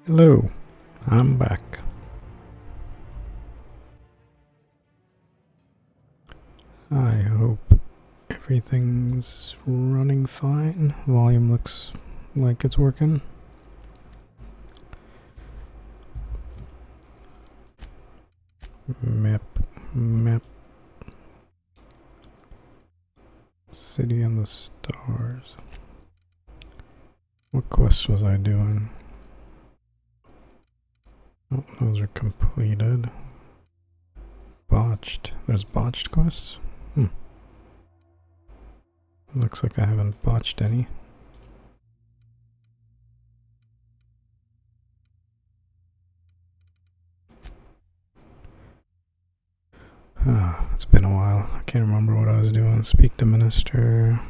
Hello, I'm back. I hope everything's running fine. Volume looks like it's working. Map. City and the Stars. What quest was I doing? Oh, those are completed. Botched. There's botched quests? Looks like I haven't botched any. It's been a while. I can't remember what I was doing. Speak to Minister.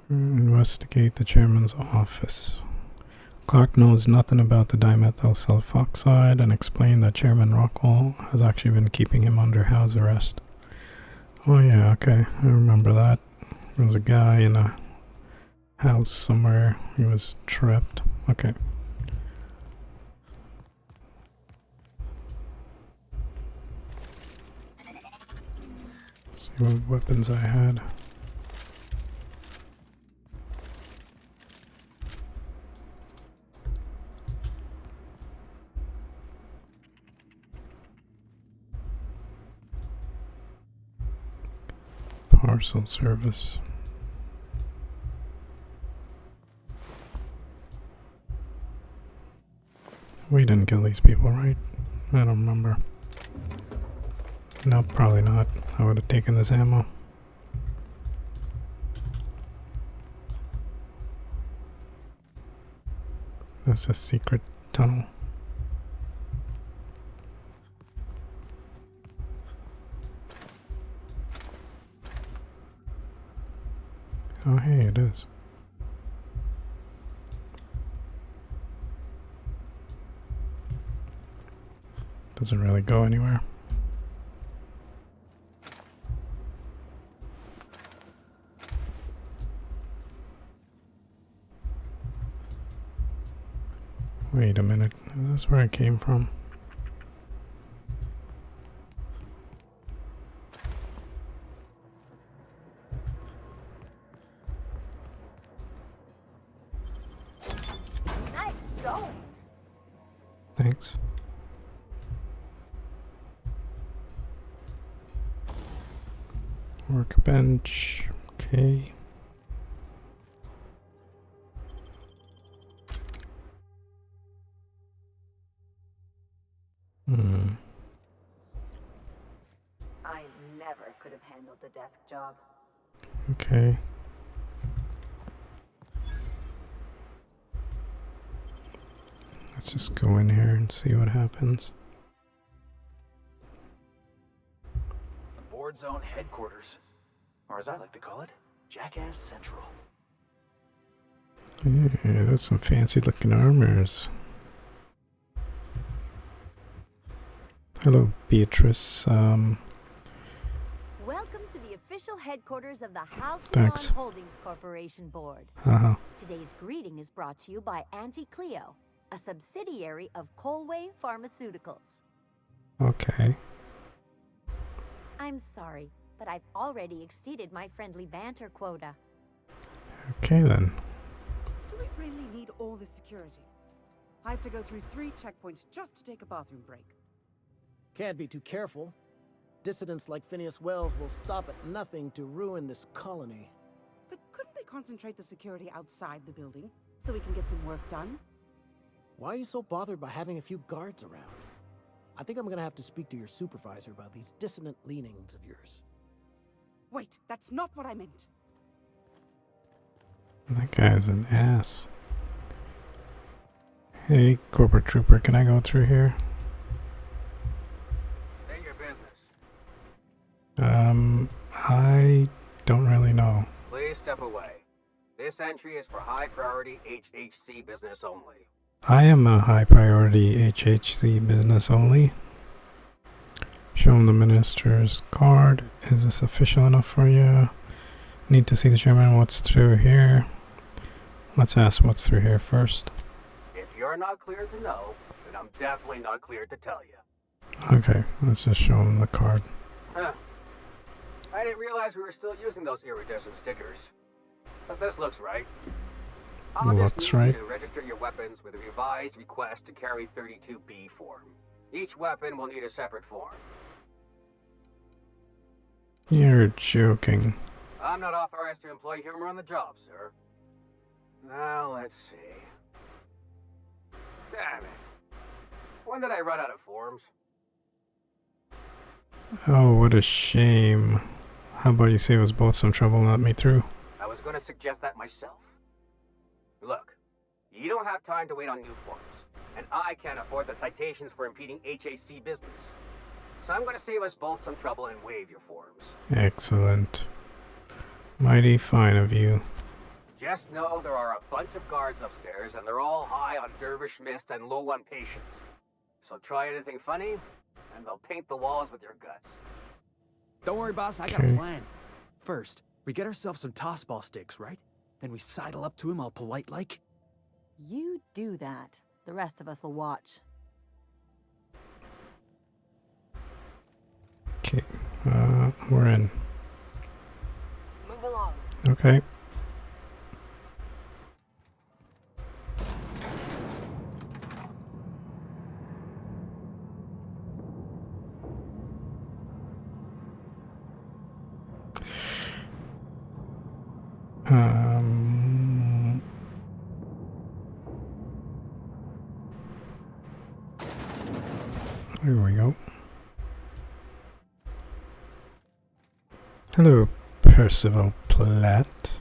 Investigate the chairman's office. Clark knows nothing about the dimethyl sulfoxide and explained that Chairman Rockwell has actually been keeping him under house arrest. Oh yeah, okay, I remember that. There was a guy in a house somewhere. He was trapped. Okay. See what weapons I had. Parcel service. We didn't kill these people, right? I don't remember. No, probably not. I would have taken this ammo. That's a secret tunnel. Oh hey, it is. Doesn't really go anywhere. Wait a minute, is this where I came from? Nice going. Thanks. Workbench, okay. I never could have handled the desk job. Okay. Let's just go in here and see what happens. The Board Zone headquarters, or as I like to call it, Jackass Central. Yeah, that's some fancy looking armors. Hello, Beatrice. Welcome to the official headquarters of the House Thanks. Holdings Corporation Board. Today's greeting is brought to you by Auntie Cleo, a subsidiary of Colway Pharmaceuticals. Okay. I'm sorry, but I've already exceeded my friendly banter quota. Okay then. Do we really need all this security? I have to go through 3 checkpoints just to take a bathroom break. Can't be too careful. Dissidents like Phineas Wells will stop at nothing to ruin this colony. But couldn't they concentrate the security outside the building so we can get some work done? Why are you so bothered by having a few guards around? I think I'm gonna have to speak to your supervisor about these dissonant leanings of yours. Wait, that's not what I meant. That guy's an ass. Hey, Corporate Trooper, can I go through here? State your business. I don't really know. Please step away. This entry is for high priority HHC business only. I am a high priority HHC business only. Show him the minister's card. Is this official enough for you? Need to see the chairman. What's through here? Let's ask what's through here first. If you're not cleared to know, then I'm definitely not cleared to tell you. Okay, let's just show him the card. Huh. I didn't realize we were still using those iridescent stickers. But this looks right. I'll Looks just need right. you to register your weapons with a revised request to carry 32B form. Each weapon will need a separate form. You're joking. I'm not authorized to employ humor on the job, sir. Now, let's see. Damn it. When did I run out of forms? Oh, what a shame. How about you save us both some trouble and let me through? I was going to suggest that myself. Look, you don't have time to wait on new forms, and I can't afford the citations for impeding HAC business. So I'm going to save us both some trouble and waive your forms. Excellent. Mighty fine of you. Just know there are a bunch of guards upstairs, and they're all high on dervish mist and low on patience. So try anything funny, and they'll paint the walls with your guts. Don't worry, boss. I got a plan. First, we get ourselves some tossball sticks, right? Then we sidle up to him all polite-like. You do that. The rest of us will watch. Okay, we're in. Move along. Okay. Here we go. Hello, Percival Platt.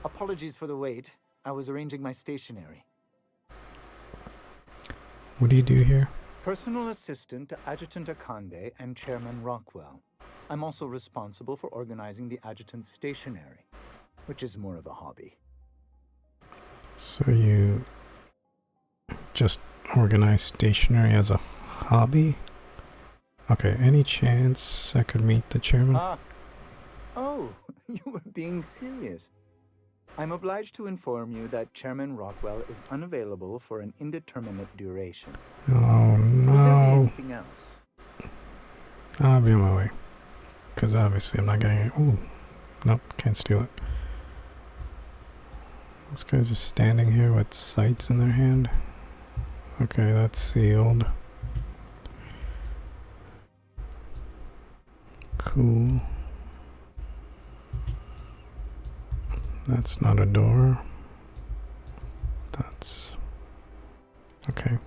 Apologies for the wait. I was arranging my stationery. What do you do here? Personal assistant to Adjutant Akande and Chairman Rockwell. I'm also responsible for organizing the adjutant's stationery, which is more of a hobby. So you just organize stationery as a hobby? Okay, any chance I could meet the chairman? Oh, you were being serious. I'm obliged to inform you that Chairman Rockwell is unavailable for an indeterminate duration. Oh no. Will there be anything else? I'll be on my way. Because obviously I'm not getting it. Ooh. Nope, can't steal it. This guy's just standing here with sights in their hand. Okay, that's sealed. Cool. That's not a door. That's... okay.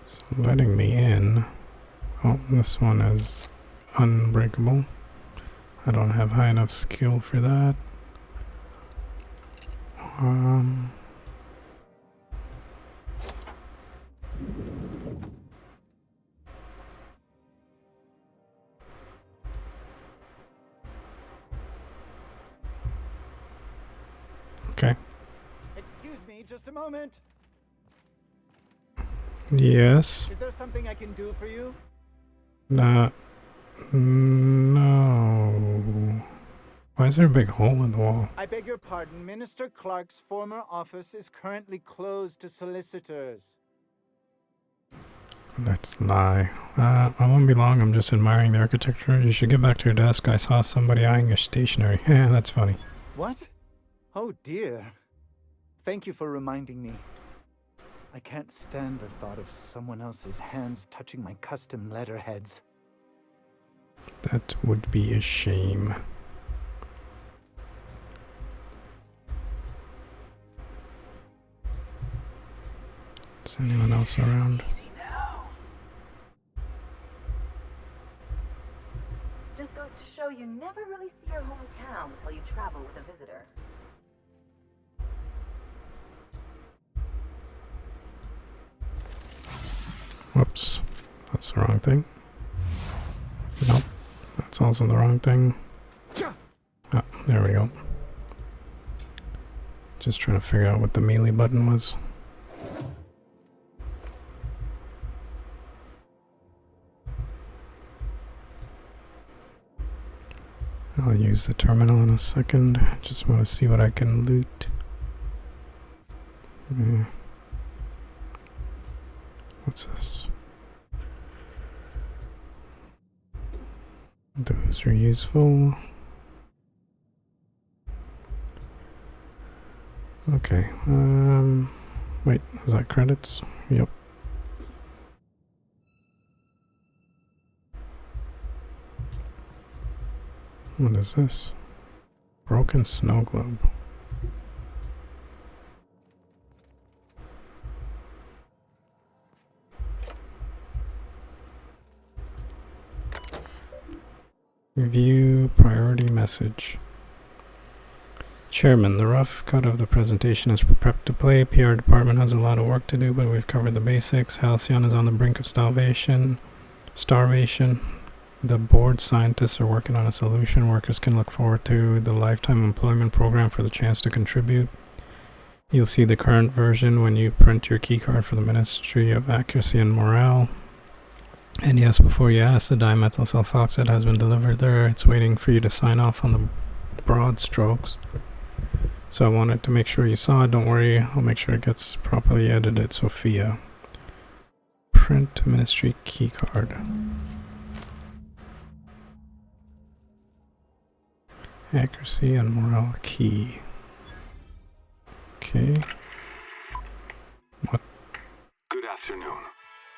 So letting me in. Oh, this one is unbreakable. I don't have high enough skill for that. Okay. Excuse me, just a moment. Yes. Is there something I can do for you? No. Why is there a big hole in the wall? I beg your pardon. Minister Clark's former office is currently closed to solicitors. That's a lie. I won't be long. I'm just admiring the architecture. You should get back to your desk. I saw somebody eyeing your stationery. Yeah, that's funny. What? Oh dear. Thank you for reminding me. I can't stand the thought of someone else's hands touching my custom letterheads. That would be a shame. Is anyone else around? Just goes to show you never really see your hometown until you travel with a visitor. Whoops. That's the wrong thing. Nope. That's also the wrong thing. Ah, there we go. Just trying to figure out what the melee button was. use the terminal in a second. Just want to see what I can loot. What's this? Those are useful. Okay, wait, is that credits? Yep. What is this? Broken snow globe. View priority message. Chairman, the rough cut of the presentation is prepped to play. PR department has a lot of work to do, but we've covered the basics. Halcyon is on the brink of starvation. The board scientists are working on a solution. Workers can look forward to the lifetime employment program for the chance to contribute. You'll see the current version when you print your keycard for the Ministry of Accuracy and Morale. And yes, before you ask, the dimethyl sulfoxide has been delivered there. It's waiting for you to sign off on the broad strokes. So I wanted to make sure you saw it. Don't worry, I'll make sure it gets properly edited. Sophia. Print Ministry keycard. Accuracy and morale key. Okay. What? Good afternoon.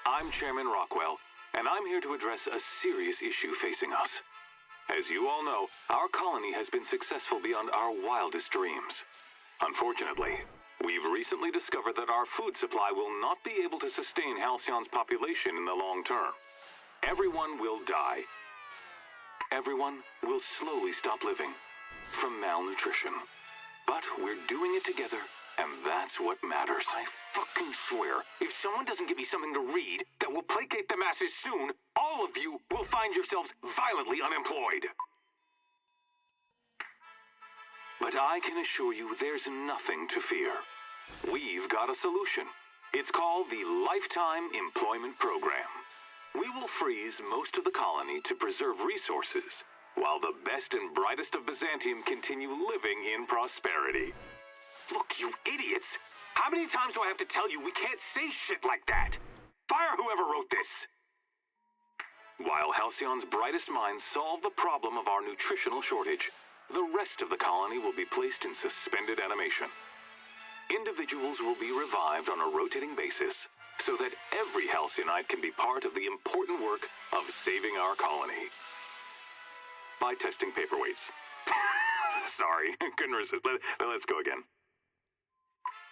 I'm Chairman Rockwell, and I'm here to address a serious issue facing us. As you all know, our colony has been successful beyond our wildest dreams. Unfortunately, we've recently discovered that our food supply will not be able to sustain Halcyon's population in the long term. Everyone will die. Everyone will slowly stop living from malnutrition. But we're doing it together, and that's what matters. I fucking swear, if someone doesn't give me something to read that will placate the masses soon, all of you will find yourselves violently unemployed. But I can assure you there's nothing to fear. We've got a solution. It's called the Lifetime Employment Program. We will freeze most of the colony to preserve resources, while the best and brightest of Byzantium continue living in prosperity. Look, you idiots! How many times do I have to tell you we can't say shit like that? Fire whoever wrote this! While Halcyon's brightest minds solve the problem of our nutritional shortage, the rest of the colony will be placed in suspended animation. Individuals will be revived on a rotating basis, so that every Halcyon can be part of the important work of saving our colony. By testing paperweights. Sorry, couldn't resist. Let's go again.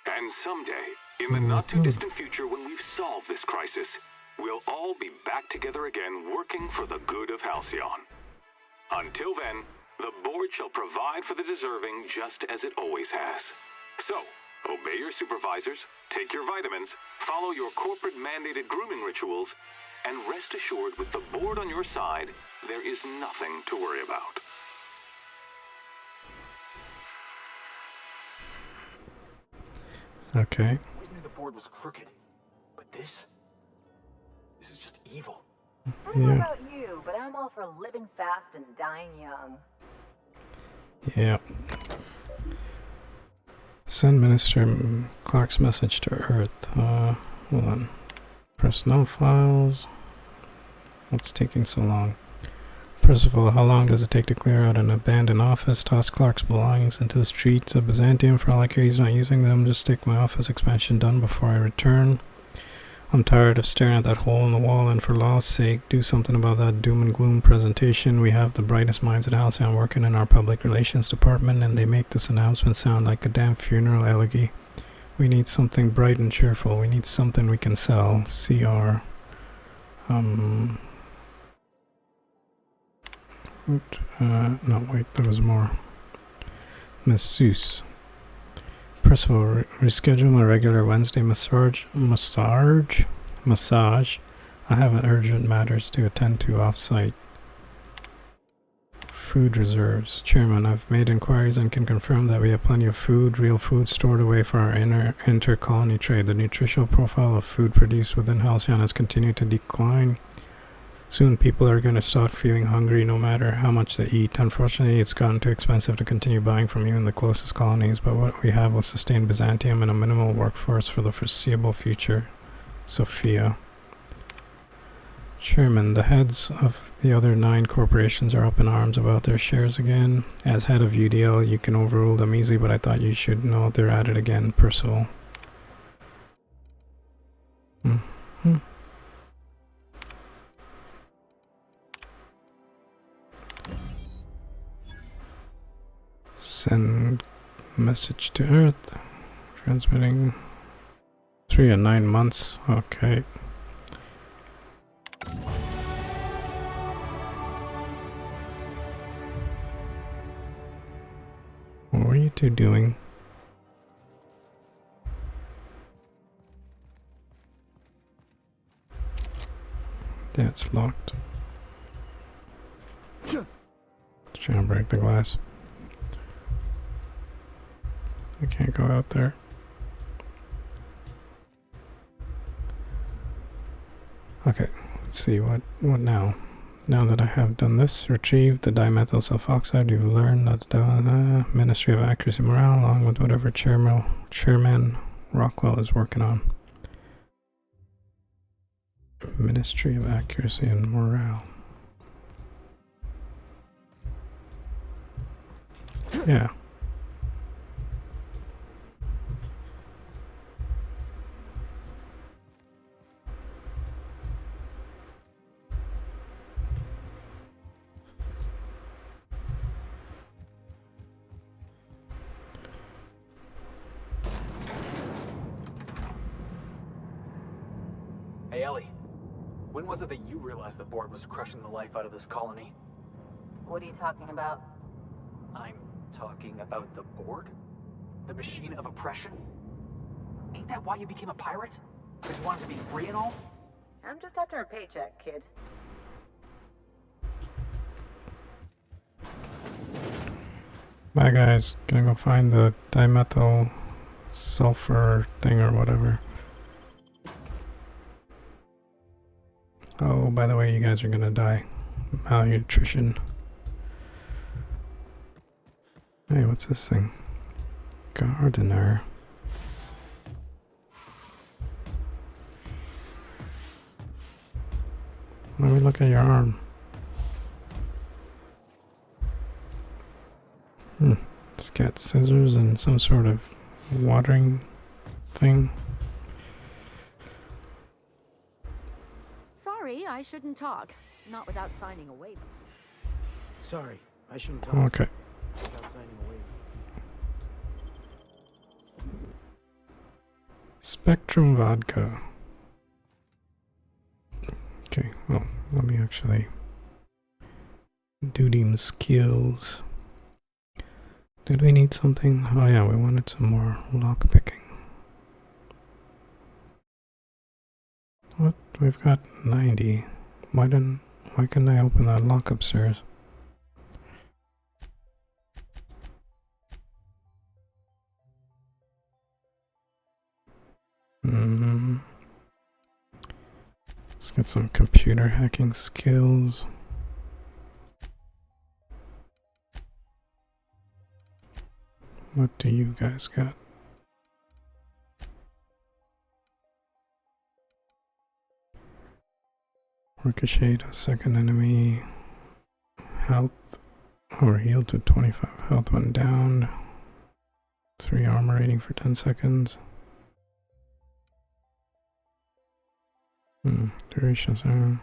And someday, in the not-too-distant future when we've solved this crisis, we'll all be back together again working for the good of Halcyon. Until then, the board shall provide for the deserving just as it always has. So, obey your supervisors, take your vitamins, follow your corporate-mandated grooming rituals, and rest assured with the board on your side, there is nothing to worry about. Okay. I always knew the board was crooked, but this is just evil. I don't know about you, but I'm all for living fast and dying young. Yep. Send Minister Clark's message to Earth. Hold on. Personnel files. What's taking so long? First of all, how long does it take to clear out an abandoned office? Toss Clark's belongings into the streets of Byzantium. For all I care, he's not using them. Just take my office expansion done before I return. I'm tired of staring at that hole in the wall, and for law's sake, do something about that doom and gloom presentation. We have the brightest minds at Halcyon working in our public relations department, and they make this announcement sound like a damn funeral elegy. We need something bright and cheerful. We need something we can sell. CR. No, wait, there was more. Masseuse. First of all, reschedule my regular Wednesday massage. I have urgent matters to attend to off-site. Food reserves. Chairman, I've made inquiries and can confirm that we have plenty of food, real food, stored away for our inter-colony trade. The nutritional profile of food produced within Halcyon has continued to decline. Soon people are going to start feeling hungry no matter how much they eat. Unfortunately, it's gotten too expensive to continue buying from even the closest colonies, but what we have will sustain Byzantium and a minimal workforce for the foreseeable future. Sophia. Chairman, the heads of the other 9 corporations are up in arms about their shares again. As head of UDL, you can overrule them easily, but I thought you should know they're at it again, Percival. Send message to Earth. Transmitting 3 and 9 months. Okay. What were you two doing? That's locked. Trying to break the glass. I can't go out there. Okay, let's see what now. Now that I have done this, retrieve the dimethyl sulfoxide, you've learned that the Ministry of Accuracy and Morale, along with whatever Chairman Rockwell is working on. Ministry of Accuracy and Morale. Yeah. Hey, Ellie. When was it that you realized the board was crushing the life out of this colony? What are you talking about? I'm talking about the board? The machine of oppression? Ain't that why you became a pirate? Because you wanted to be free and all? I'm just after a paycheck, kid. Bye guys, gonna go find the dimethyl sulfur thing or whatever. Oh, by the way, you guys are gonna die. Malnutrition. Hey, what's this thing? Gardener. Let me look at your arm. It's got scissors and some sort of watering thing. Sorry, I shouldn't talk. Not without signing a waiver. Sorry, I shouldn't talk. Okay. Without signing a waiver. Spectrum vodka. Okay, well, let me actually do them skills. Did we need something? Oh yeah, we wanted some more lock picking. What? We've got 90. Why couldn't I open that lock upstairs? Let's get some computer hacking skills. What do you guys got? Ricochet a second enemy. Health. Or heal to 25 health when downed. 3 armor rating for 10 seconds. Duration.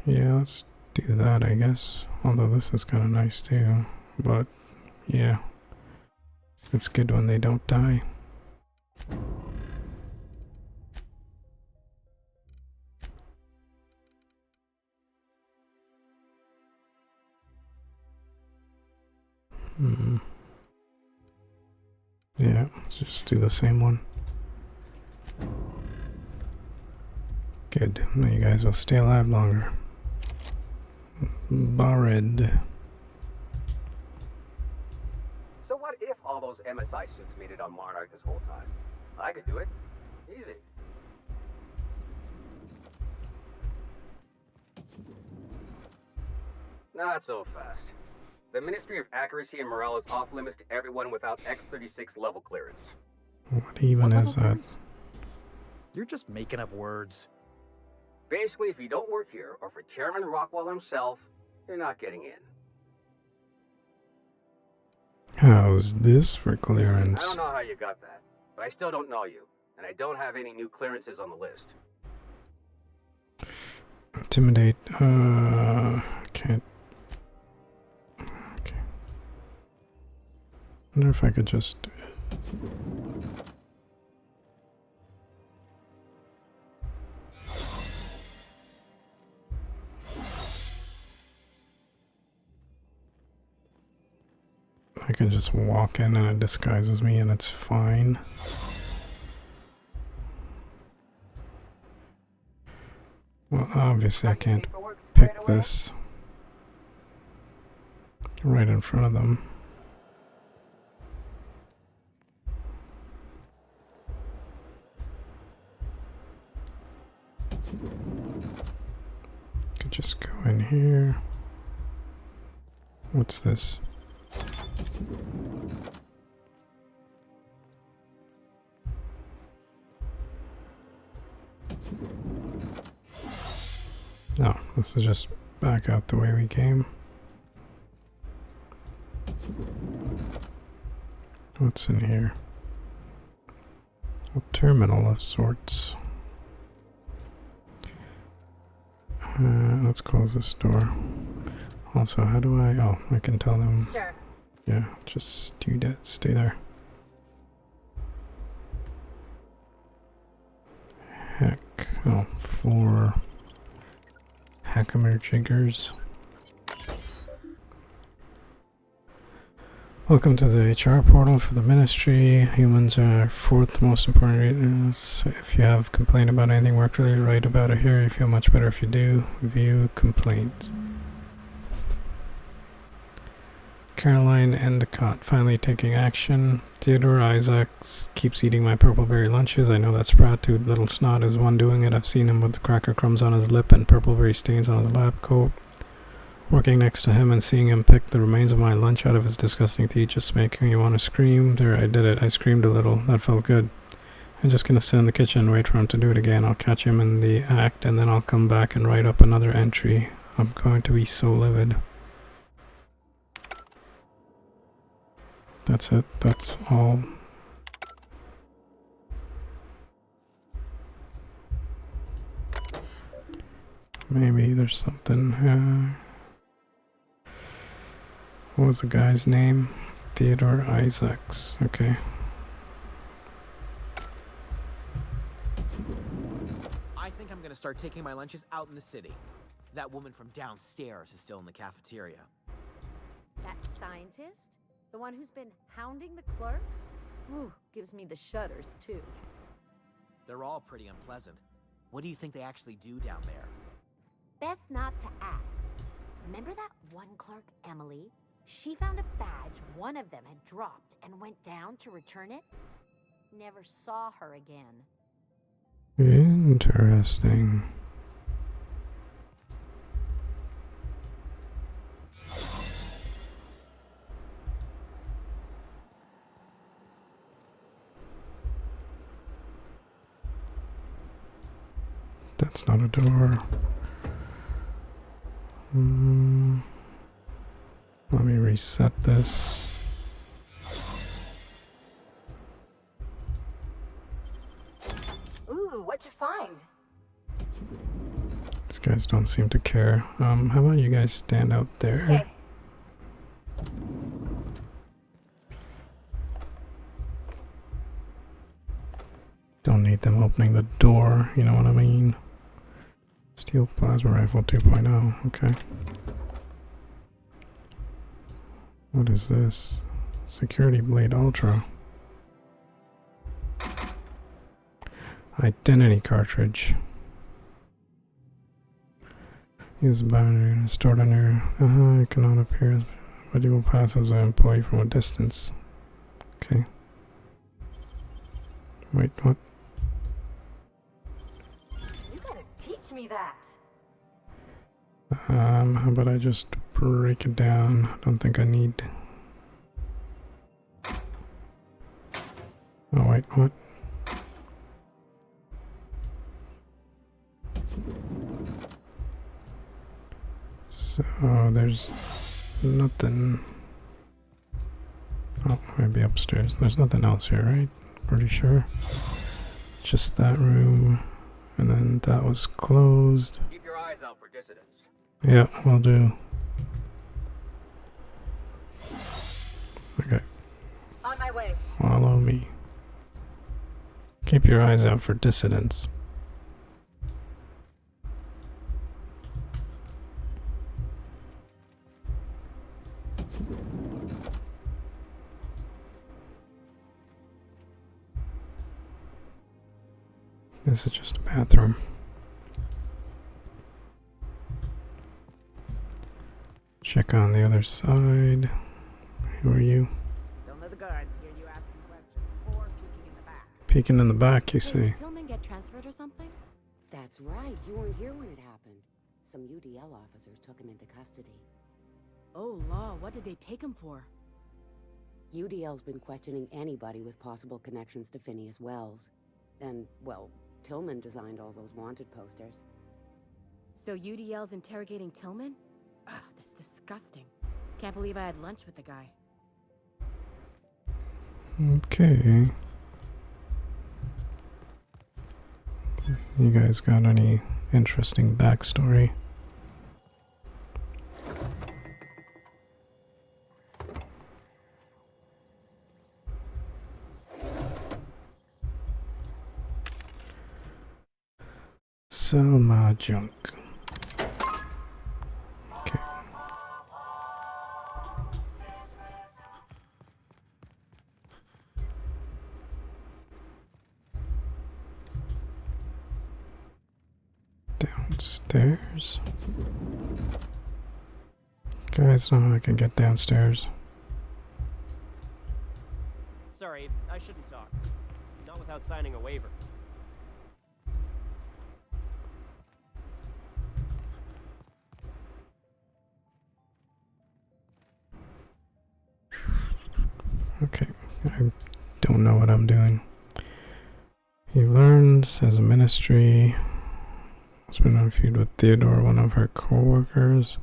Yeah, let's do that, I guess. Although this is kind of nice too. But yeah, it's good when they don't die. Yeah, let's just do the same one. Good. Now you guys will stay alive longer. Barred. So what if all those MSI suits made it on Monarch this whole time? I could do it. Easy. Not so fast. The Ministry of Accuracy and Morale is off limits to everyone without X-36 level clearance. What even is that? You're just making up words. Basically, if you don't work here, or for Chairman Rockwell himself, you're not getting in. How's this for I clearance? don't know how you got that, but I still don't know you, and I don't have any new clearances on the list. Intimidate, can't. Okay. Wonder if I could just. I can just walk in and it disguises me and it's fine. Well, obviously I can't pick this right in front of them. Could just go in here. What's this? No, this is just back out the way we came. What's in here? A terminal of sorts. Let's close this door. Also, how do I... Oh, I can tell them... Sure. Yeah, just do that. Stay there. Heck. Oh, 4 Hackamer Jiggers. Welcome to the HR portal for the Ministry. Humans are 4th most important. So if you have complained about anything work-related, write about it here. You feel much better if you do. Review complaints. Caroline Endicott finally taking action. Theodore Isaacs keeps eating my purple berry lunches. I know that Sprout-Tooth Little Snot is one doing it. I've seen him with the cracker crumbs on his lip and purple berry stains on his lab coat. Working next to him and seeing him pick the remains of my lunch out of his disgusting teeth just making me want to scream. There, I did it. I screamed a little. That felt good. I'm just gonna sit in the kitchen and wait for him to do it again. I'll catch him in the act and then I'll come back and write up another entry. I'm going to be so livid. That's it. That's all. Maybe there's something. What was the guy's name? Theodore Isaacs. Okay. I think I'm gonna start taking my lunches out in the city. That woman from downstairs is still in the cafeteria. That scientist? The one who's been hounding the clerks? Ooh, gives me the shudders, too. They're all pretty unpleasant. What do you think they actually do down there? Best not to ask. Remember that one clerk, Emily? She found a badge one of them had dropped and went down to return it. Never saw her again. Interesting. That's not a door. Let me reset this. Ooh, what'd you find? These guys don't seem to care. How about you guys stand out there? Okay. Don't need them opening the door, you know what I mean? Steel Plasma Rifle 2.0, okay. What is this? Security Blade Ultra. Identity cartridge. Use the battery stored on your... you cannot appear, but you will pass as an employee from a distance. Okay. Wait, what? me that. How about I just break it down? I don't think I need. Oh wait, what? So there's nothing. Oh, maybe upstairs. There's nothing else here, right? Pretty sure. Just that room, and then that was closed. Keep your eyes out for dissidents. Yeah, will do. Okay. On my way. Follow me. Keep your eyes out for dissidents. This is just a bathroom. Check on the other side. Who are you? Don't let the guards hear you asking questions or peeking in the back. Peeking in the back, you see. Did Tillman get transferred or something? That's right. You weren't here when it happened. Some UDL officers took him into custody. Oh, law, what did they take him for? UDL's been questioning anybody with possible connections to Phineas Wells. And, well, Tillman designed all those wanted posters. So UDL's interrogating Tillman? Ugh, that's disgusting. Can't believe I had lunch with the guy. Okay. You guys got any interesting backstory? Selma junk. Okay. Downstairs. Guys know I can get downstairs. Sorry, I shouldn't talk. Not without signing a waiver. Okay, I don't know what I'm doing. He learns as a ministry. Has been on a feud with Theodore, one of her co-workers.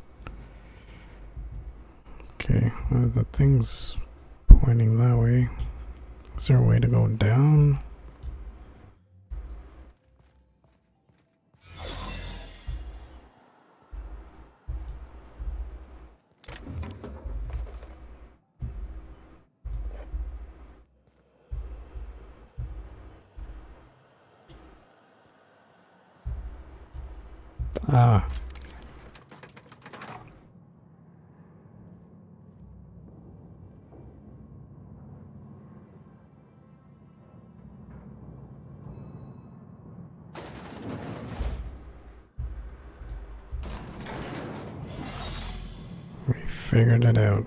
Okay, well, the thing's pointing that way. Is there a way to go down? Ah. We figured it out.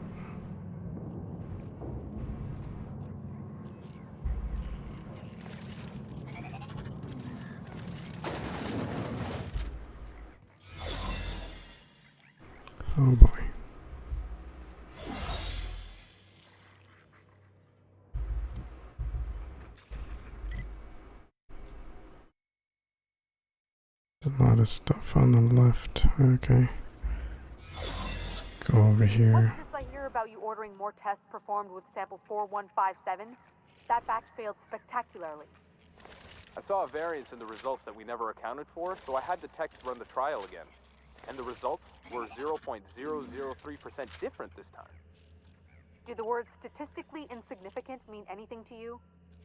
Oh boy. There's a lot of stuff on the left. Okay. Let's go over here. What's this I hear about you ordering more tests performed with sample 4157? That batch failed spectacularly. I saw a variance in the results that we never accounted for, so I had the techs run the trial again. And the results were 0.003% different this time. Do the words statistically insignificant mean anything to you?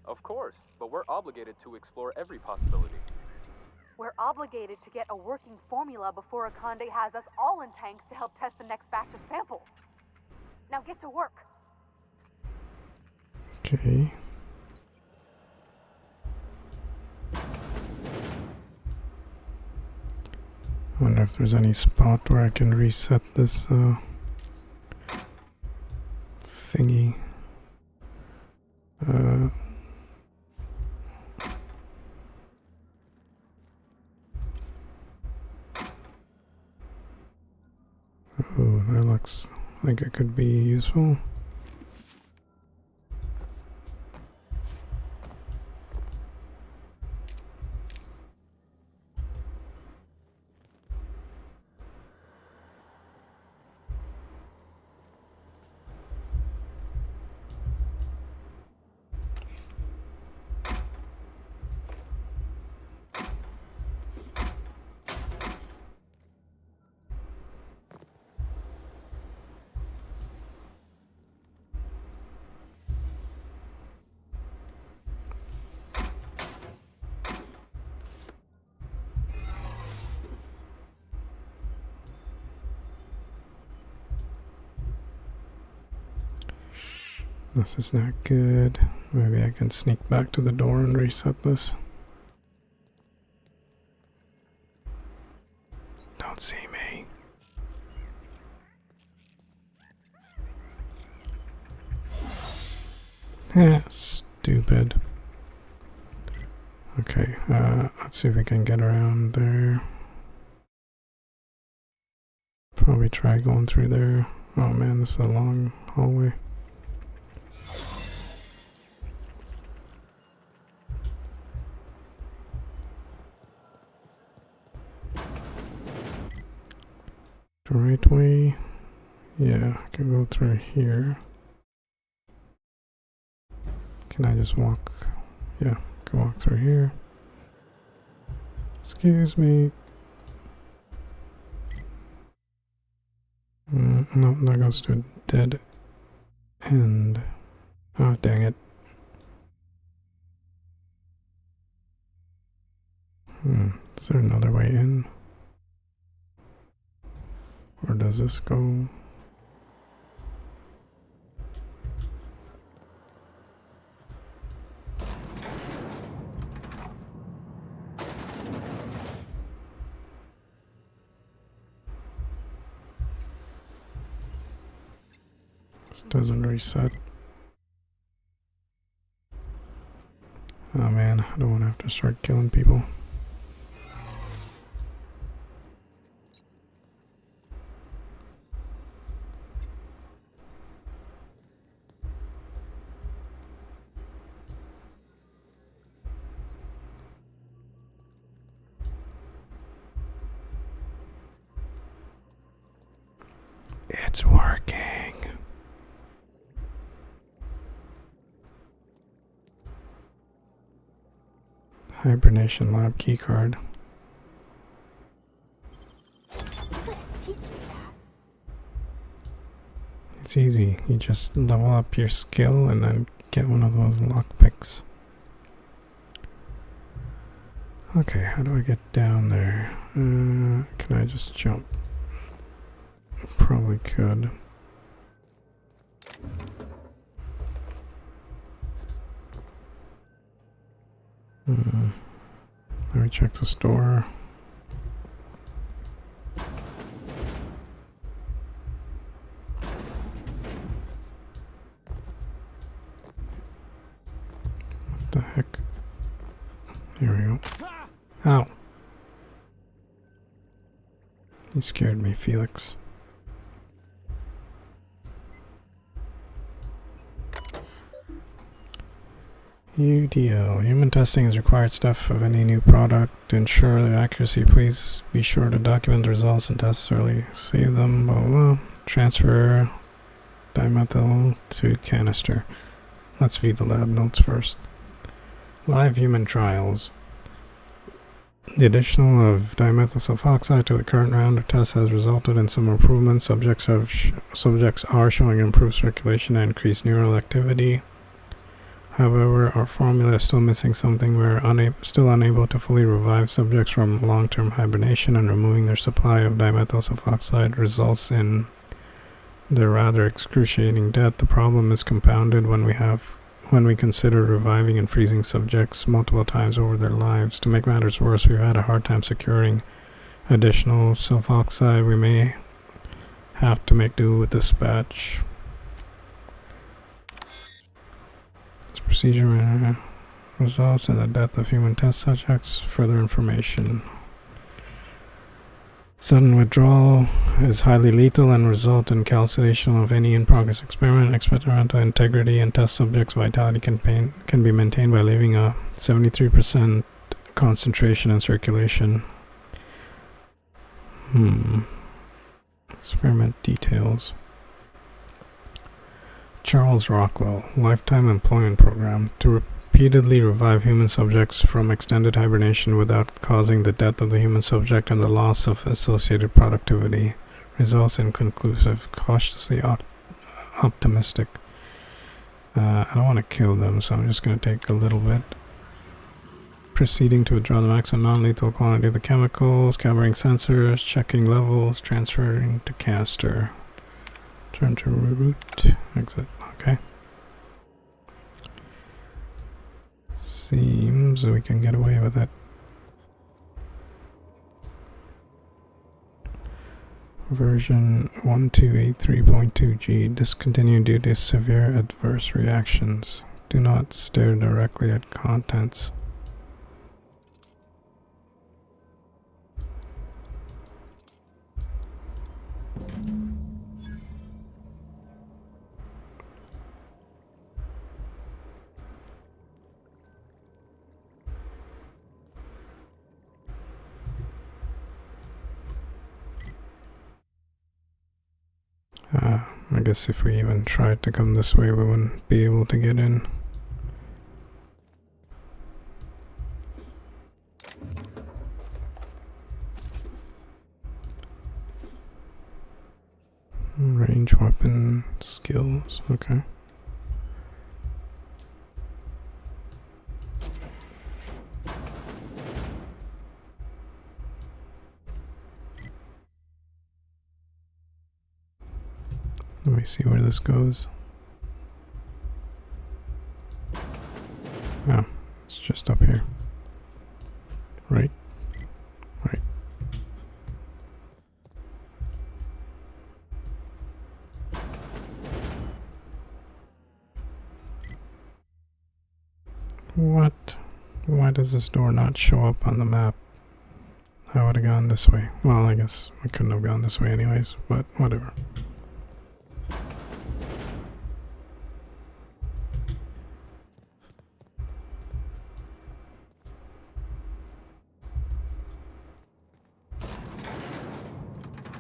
Of course, but we're obligated to explore every possibility. We're obligated to get a working formula before Akande has us all in tanks to help test the next batch of samples. Now get to work. Okay. I wonder if there's any spot where I can reset this thingy. like it could be useful. This is not good. Maybe I can sneak back to the door and reset this. Don't see me. Stupid. Okay, let's see if we can get around there. Probably try going through there. Oh man, this is a long hallway. The right way? Yeah, I can go through here. Can I just walk? Yeah, I can walk through here. Excuse me. No, that goes to a dead end. Oh, dang it. Is there another way in? Or does this go? This doesn't reset. Oh man, I don't want to have to start killing people. It's working. Hibernation lab keycard. It's easy. You just level up your skill and then get one of those lockpicks. Okay, how do I get down there? Can I just jump? Probably could. Let me check the store. What the heck? Here we go. Ow! You scared me, Felix. UDL. Human testing is required step of any new product. To ensure the accuracy, please be sure to document the results and tests early. Save them, blah, blah, blah. Transfer dimethyl to canister. Let's read the lab notes first. Live human trials. The addition of dimethyl sulfoxide to the current round of tests has resulted in some improvements. Subjects are showing improved circulation and increased neural activity. However, our formula is still missing something. We're still unable to fully revive subjects from long-term hibernation, and removing their supply of dimethyl sulfoxide results in their rather excruciating death. The problem is compounded when we consider reviving and freezing subjects multiple times over their lives. To make matters worse, we've had a hard time securing additional sulfoxide. We may have to make do with this batch. Procedure results in the death of human test subjects. Further information. Sudden withdrawal is highly lethal and result in calcination of any in-progress experiment. Experimental integrity and test subjects' vitality can be maintained by leaving a 73% concentration in circulation. Experiment details. Charles Rockwell, Lifetime Employment Program, to repeatedly revive human subjects from extended hibernation without causing the death of the human subject and the loss of associated productivity. Results inconclusive, cautiously optimistic. I don't want to kill them, so I'm just going to take a little bit. Proceeding to withdraw the maximum non-lethal quantity of the chemicals, calibrating sensors, checking levels, transferring to canister. Turn to route, exit, okay. Seems we can get away with it. Version 1283.2G, discontinued due to severe adverse reactions. Do not stare directly at contents. I guess if we even tried to come this way, we wouldn't be able to get in. Range weapon skills, okay. Let me see where this goes. Oh, it's just up here. Right? Right. What? Why does this door not show up on the map? I would have gone this way. Well, I guess I couldn't have gone this way anyways, but whatever.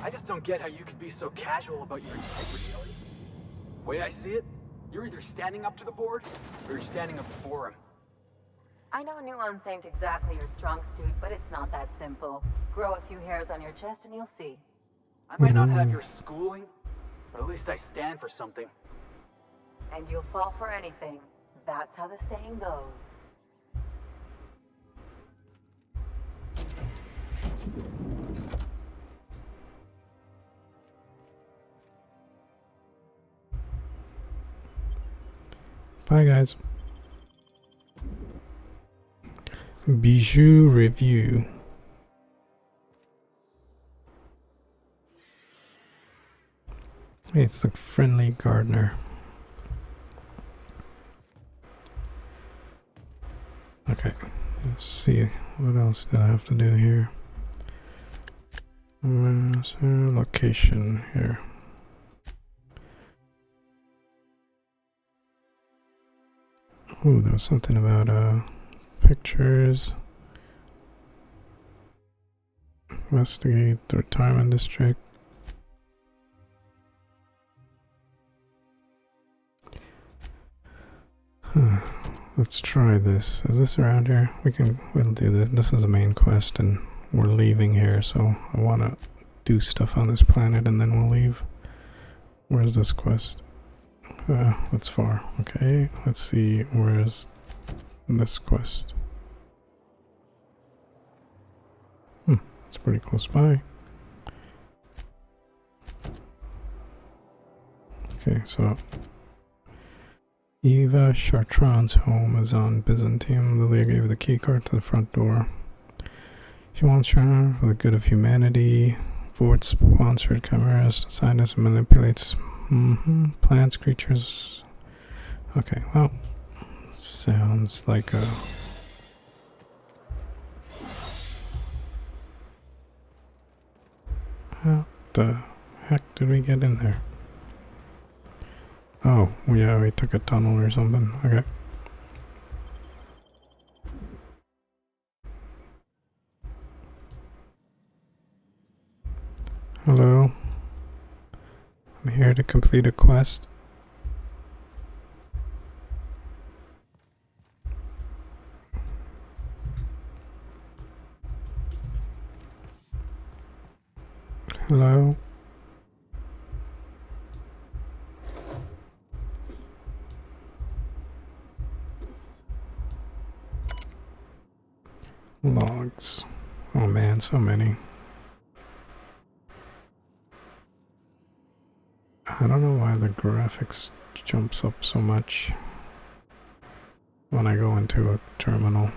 I just don't get how you can be so casual about your integrity, Ellie. Way I see it, you're either standing up to the board, or you're standing up for him. I know nuance ain't exactly your strong suit, but it's not that simple. Grow a few hairs on your chest and you'll see. I might not have your schooling, but at least I stand for something. And you'll fall for anything. That's how the saying goes. Bye guys. Bijou review. Hey, it's the friendly gardener. Okay, let's see what else did I have to do here. Where's our location here? Ooh, there was something about pictures. Investigate the retirement district. Let's try this. Is this around here? We'll do this. This is the main quest and we're leaving here, so I wanna do stuff on this planet and then we'll leave. Where's this quest? That's far. Okay, let's see, where's this quest? It's pretty close by. Okay, so Eva Chartrand's home is on Byzantium. Lilia gave the key card to the front door. She wants her for the good of humanity. Board-sponsored chimeras, scientists manipulates plants, creatures. Okay, well, sounds like a How the heck did we get in there? Oh, yeah, we took a tunnel or something. Okay. Hello. I'm here to complete a quest. Hello. Logs. Oh man, so many. I don't know why the graphics jumps up so much when I go into a terminal.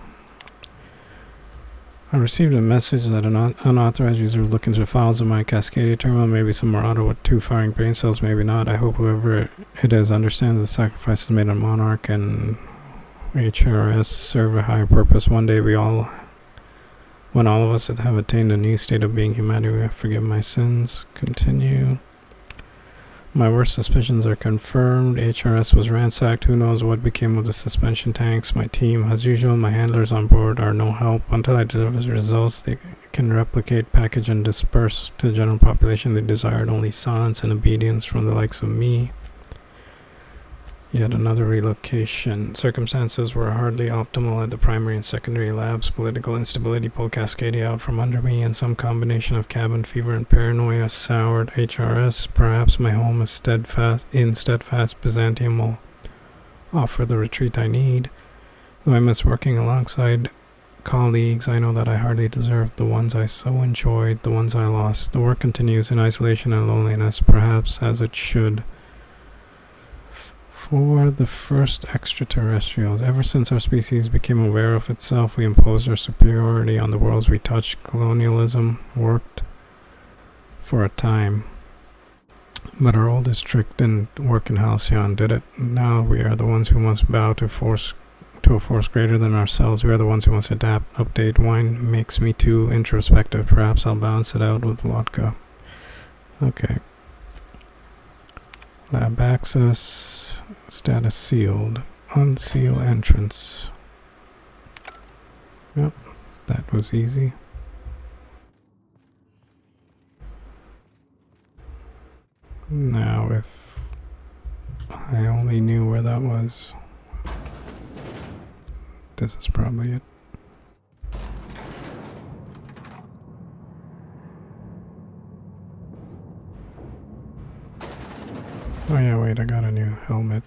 I received a message that an unauthorized user was looking through files of my Cascadia terminal. Maybe some Marauder with 2 firing brain cells, maybe not. I hope whoever it is understands the sacrifices made on Monarch and HRS serve a higher purpose. One day when all of us have attained a new state of being humanity, we have forgiven my sins. Continue. My worst suspicions are confirmed. HRS was ransacked. Who knows what became of the suspension tanks. My team, as usual, my handlers on board are no help. Until I deliver the results, they can replicate, package, and disperse to the general population. They desired only silence and obedience from the likes of me. Yet another relocation. Circumstances were hardly optimal at the primary and secondary labs. Political instability pulled Cascadia out from under me, and some combination of cabin fever and paranoia soured HRS. Perhaps my home is steadfast Byzantium will offer the retreat I need. Though I miss working alongside colleagues, I know that I hardly deserved the ones I so enjoyed, the ones I lost. The work continues in isolation and loneliness, perhaps as it should. For the first extraterrestrials, ever since our species became aware of itself, we imposed our superiority on the worlds we touched. Colonialism worked for a time, but our oldest trick didn't work in Halcyon, did it? Now we are the ones who must bow to a force greater than ourselves. We are the ones who must adapt, update. Wine makes me too introspective. Perhaps I'll balance it out with vodka. Okay. Lab access, status sealed, unseal entrance. Yep, that was easy. Now if I only knew where that was, this is probably it. Oh yeah, wait, I got a new helmet.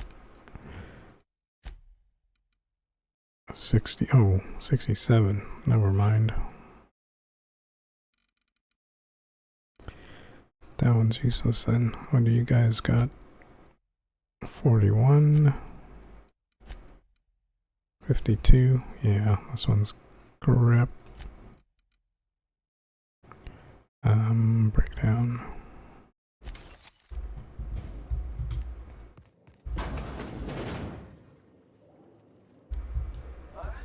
67, never mind. That one's useless then. What do you guys got? 41. 52, yeah, this one's crap. Breakdown.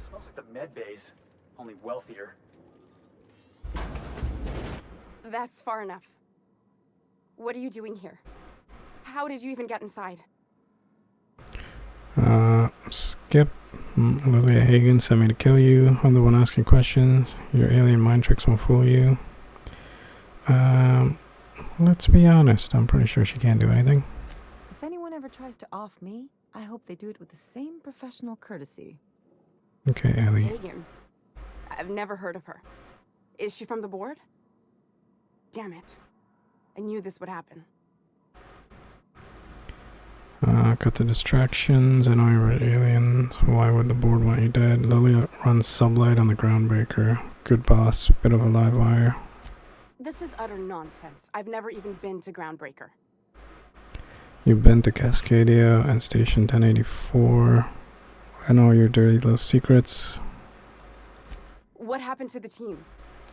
Smells like the med bays, only wealthier. That's far enough. What are you doing here? How did you even get inside? Skip. Lilia Hagen sent me to kill you. I'm the one asking questions. Your alien mind tricks won't fool you. Let's be honest. I'm pretty sure she can't do anything. If anyone ever tries to off me, I hope they do it with the same professional courtesy. Okay, Ellie. Hagen. I've never heard of her. Is she from the board? Damn it. I knew this would happen. Cut the distractions. I know you're aliens. Why would the board want you dead? Lilia runs Sublight on the Groundbreaker. Good boss. Bit of a live wire. This is utter nonsense. I've never even been to Groundbreaker. You've been to Cascadia and Station 1084. I know your dirty little secrets. What happened to the team?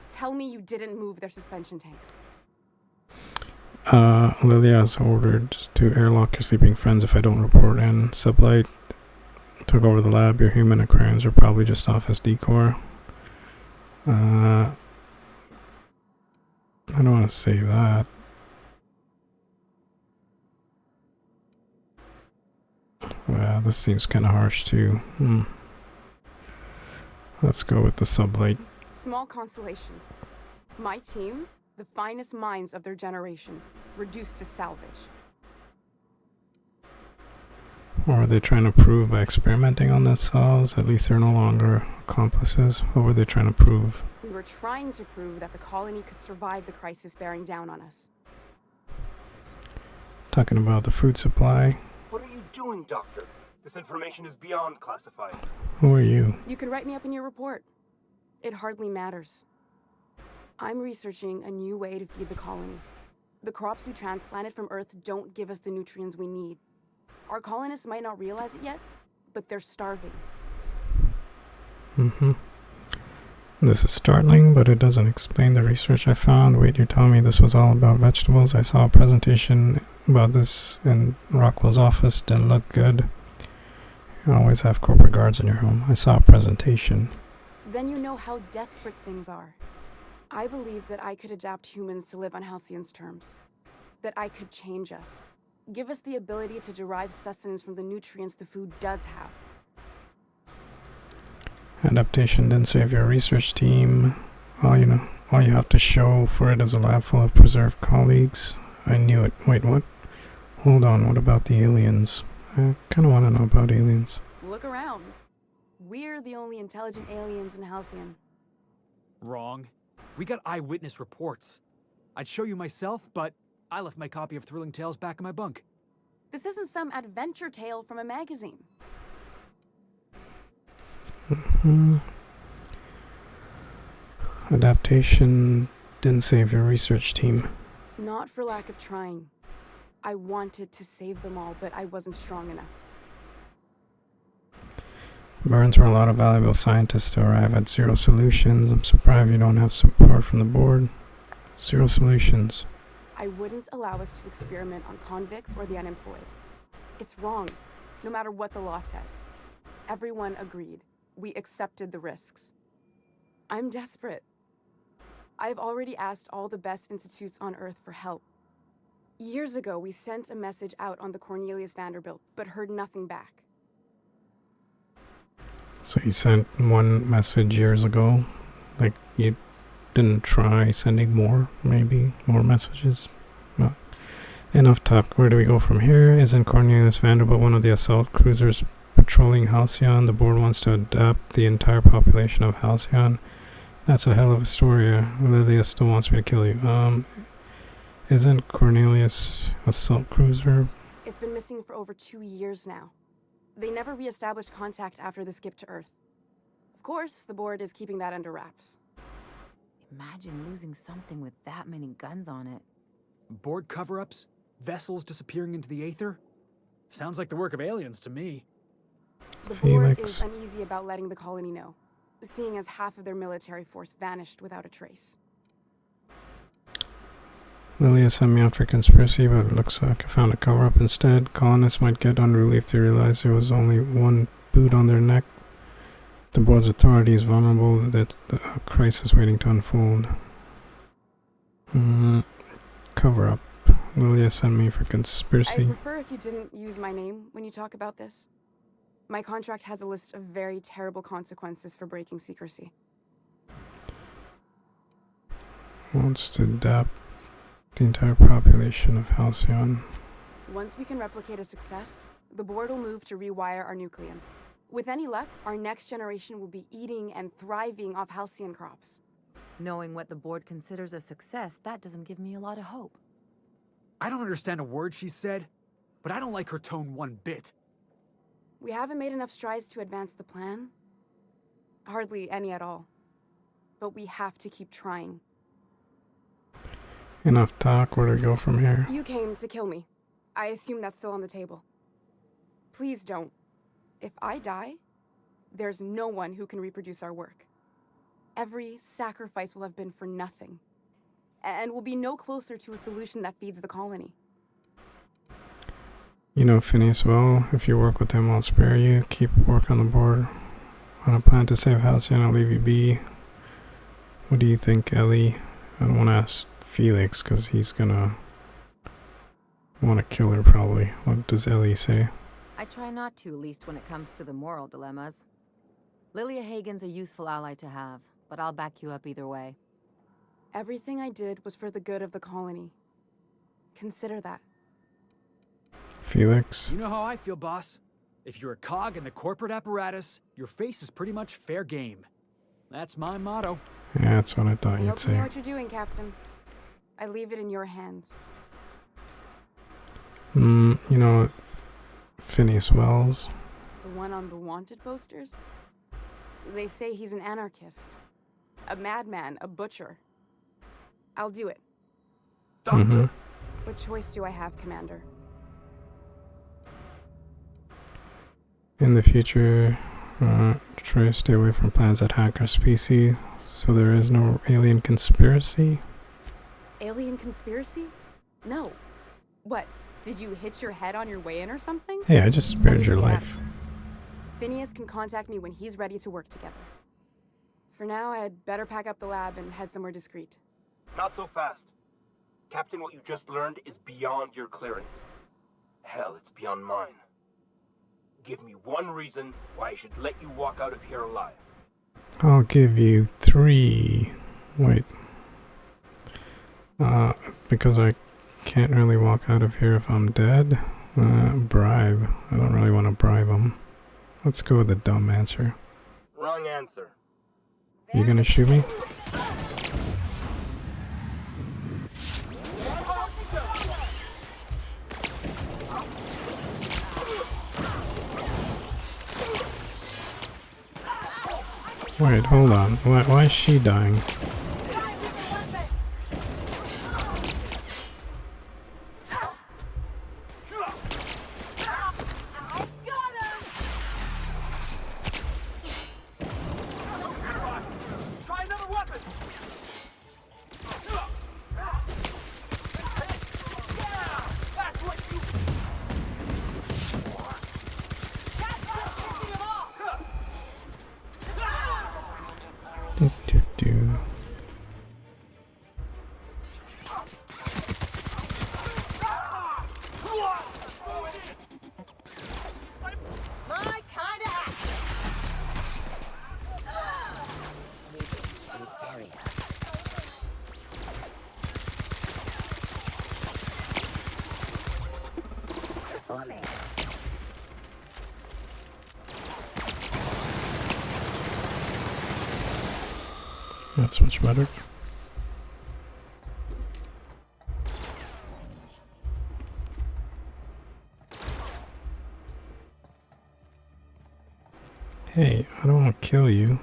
Tell me you didn't move their suspension tanks. Lilia has ordered to airlock your sleeping friends if I don't report in. Sublight took over the lab. Your human aquariums are probably just off as decor. I don't want to say that. Wow, this seems kind of harsh too. Let's go with the sublight. Small consolation. My team, the finest minds of their generation, reduced to salvage. Or are they trying to prove by experimenting on themselves? At least they're no longer accomplices. What were they trying to prove? We were trying to prove that the colony could survive the crisis bearing down on us. Talking about the food supply. What are you doing, Doctor? This information is beyond classified. Who are you? You can write me up in your report. It hardly matters. I'm researching a new way to feed the colony. The crops we transplanted from Earth don't give us the nutrients we need. Our colonists might not realize it yet, but they're starving. This is startling, but it doesn't explain the research I found. Wait, you're telling me this was all about vegetables? I saw a presentation about this in Rockwell's office. Didn't look good. You always have corporate guards in your home. I saw a presentation. Then you know how desperate things are. I believe that I could adapt humans to live on Halcyon's terms. That I could change us. Give us the ability to derive sustenance from the nutrients the food does have. Adaptation didn't save your research team. All you have to show for it is a lab full of preserved colleagues. I knew it. Wait, what? Hold on, what about the aliens? I kind of want to know about aliens. Look around. We're the only intelligent aliens in Halcyon. Wrong. We got eyewitness reports. I'd show you myself, but I left my copy of Thrilling Tales back in my bunk. This isn't some adventure tale from a magazine. Adaptation didn't save your research team. Not for lack of trying. I wanted to save them all, but I wasn't strong enough. Burns were a lot of valuable scientists to arrive at zero solutions. I'm surprised you don't have support from the board. Zero solutions. I wouldn't allow us to experiment on convicts or the unemployed. It's wrong, no matter what the law says. Everyone agreed. We accepted the risks. I'm desperate. I've already asked all the best institutes on Earth for help. Years ago, we sent a message out on the Cornelius Vanderbilt, but heard nothing back. So you sent one message years ago? Like, you didn't try sending more, maybe? More messages? No. Enough talk. Where do we go from here? Isn't Cornelius Vanderbilt one of the assault cruisers patrolling Halcyon? The board wants to adapt the entire population of Halcyon. That's a hell of a story. Lilia still wants me to kill you. Isn't Cornelius assault cruiser? It's been missing for over 2 years now. They never re-established contact after the skip to Earth. Of course, the board is keeping that under wraps. Imagine losing something with that many guns on it. Board cover-ups? Vessels disappearing into the aether? Sounds like the work of aliens to me. The board is uneasy about letting the colony know, seeing as half of their military force vanished without a trace. Lilia sent me out for conspiracy, but it looks like I found a cover-up instead. Colonists might get unruly if they realize there was only one boot on their neck. The board's authority is vulnerable. That's the crisis waiting to unfold. Cover-up. Lilia sent me for conspiracy. I'd prefer if you didn't use my name when you talk about this. My contract has a list of very terrible consequences for breaking secrecy. Wants to adapt the entire population of Halcyon. Once we can replicate a success, the board will move to rewire our nucleum. With any luck, our next generation will be eating and thriving off Halcyon crops. Knowing what the board considers a success, that doesn't give me a lot of hope. I don't understand a word she said, but I don't like her tone one bit. We haven't made enough strides to advance the plan. Hardly any at all. But we have to keep trying. Enough talk. Where do we go from here? You came to kill me. I assume that's still on the table. Please don't. If I die, there's no one who can reproduce our work. Every sacrifice will have been for nothing. And we'll be no closer to a solution that feeds the colony. You know Phineas well. If you work with him, I'll spare you. Keep work on the board. On a plan to save Halcyon, I'll leave you be. What do you think, Ellie? I don't want to ask Felix, because he's gonna want to kill her probably. What does Ellie say? I try not to, least when it comes to the moral dilemmas. Lilia Hagen's a useful ally to have, but I'll back you up either way. Everything I did was for the good of the colony. Consider that. Felix? You know how I feel, boss. If you're a cog in the corporate apparatus, your face is pretty much fair game. That's my motto. Yeah, that's what I thought I you'd hope you know say. what you're doing, Captain. I leave it in your hands. You know, Phineas Wells. The one on the wanted posters? They say he's an anarchist. A madman, a butcher. I'll do it. Mm-hmm. What choice do I have, Commander? In the future, try to stay away from plans that hack our species, so there is no alien conspiracy. Alien conspiracy? No. What? Did you hit your head on your way in or something? Hey, I just spared your life. Phineas can contact me when he's ready to work together. For now, I'd better pack up the lab and head somewhere discreet. Not so fast. Captain, what you just learned is beyond your clearance. Hell, it's beyond mine. Give me one reason why I should let you walk out of here alive. I'll give you 3. Wait. Because I can't really walk out of here if I'm dead. Bribe. I don't really want to bribe him. Let's go with the dumb answer. Wrong answer. You gonna shoot me? Wait, hold on. Why is she dying? That's much better. Hey, I don't want to kill you.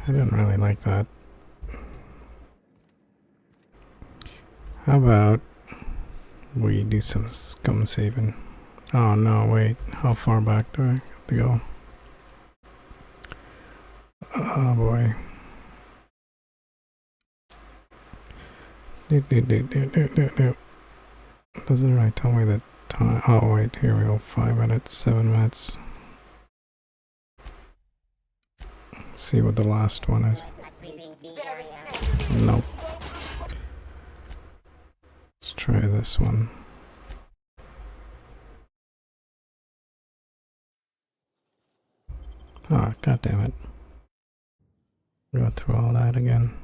I didn't really like that. How about we do some scum saving? Oh no, wait. How far back do I have to go? Oh boy. Doesn't really tell me the time. Oh wait, here we go. 5 minutes, 7 minutes. Let's see what the last one is. Nope. Let's try this one. Ah, god damn it. Go through all that again.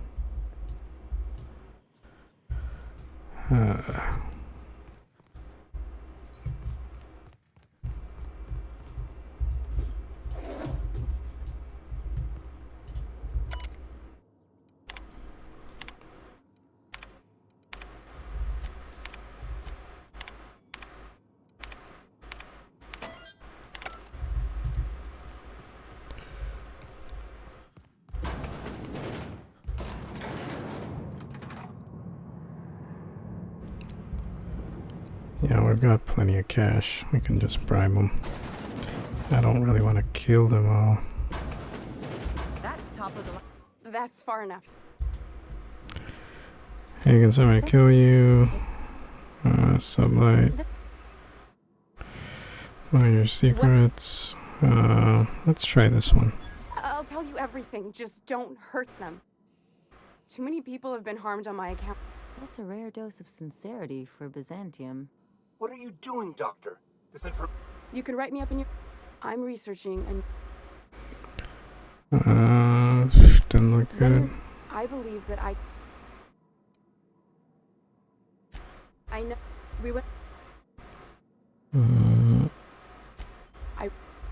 Yeah, we've got plenty of cash. We can just bribe them. I don't really want to kill them all. That's top of the line. That's far enough. Hagen, somebody kill you. Sublight. Know your secrets. Let's try this one. I'll tell you everything, just don't hurt them. Too many people have been harmed on my account. That's a rare dose of sincerity for Byzantium. What are you doing, Doctor? You can write me up in your... I'm researching and... Didn't look good. I believe that I know... We went...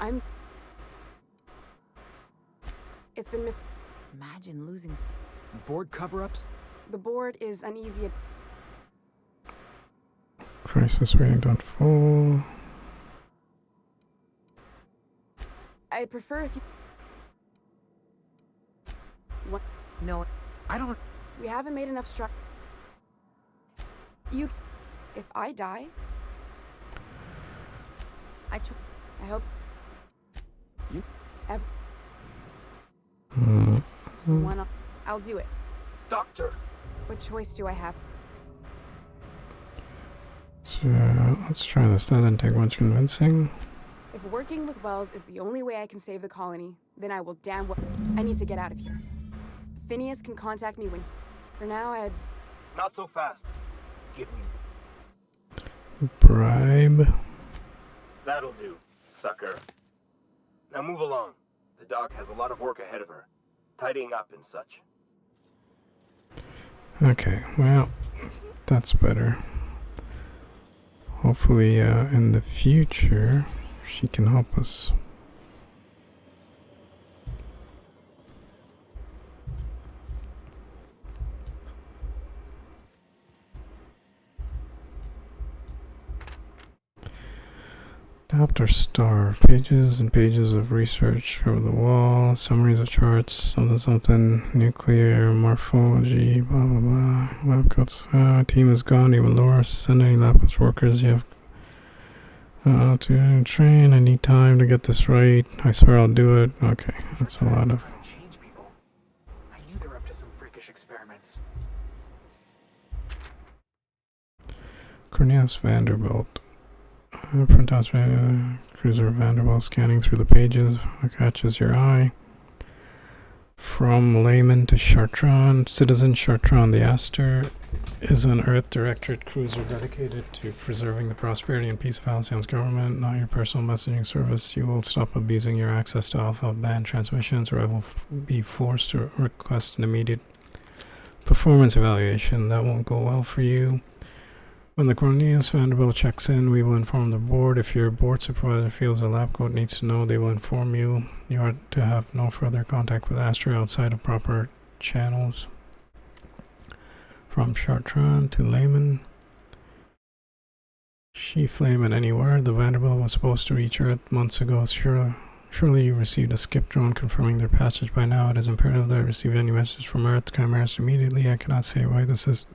I'm... It's been Imagine losing... Board cover-ups? The board is uneasy. Crisis waiting to unfold. I prefer if you... What? No, I don't... We haven't made enough You... If I die... I hope... You... I'll do it. Doctor! What choice do I have? So, let's try this. That didn't take much convincing. If working with Wells is the only way I can save the colony, then I will damn well... I need to get out of here. Phineas can contact me when... For now, I'd... Not so fast. Give me... Bribe. That'll do, sucker. Now move along. The doc has a lot of work ahead of her. Tidying up and such. Okay, well, that's better. Hopefully, in the future, she can help us. Adapt or starve. Pages and pages of research over the wall, summaries of charts, something, nuclear, morphology, blah blah blah. Lab coats. Team is gone, even lower. Send any lab coats workers you have to train. I need time to get this right. I swear I'll do it. Okay, that's a lot of... Change people. I knew they were up to some freakish experiments. Cornelius Vanderbilt. Printouts, Cruiser Vanderbilt scanning through the pages. Catches your eye. From layman to Chartron. Citizen Chartron the Aster is an Earth directorate cruiser dedicated to preserving the prosperity and peace of Halcyon's government, not your personal messaging service. You will stop abusing your access to Alpha band transmissions, or I will be forced to request an immediate performance evaluation. That won't go well for you. When the Cornelius Vanderbilt checks in, we will inform the board. If your board supervisor feels a lab coat needs to know, they will inform you. You are to have no further contact with Astra outside of proper channels. From Chartron to Layman. Chief Layman anywhere. The Vanderbilt was supposed to reach Earth months ago. Surely you received a skip drone confirming their passage by now. It is imperative that I receive any message from Earth Chimeras immediately. I cannot say why this is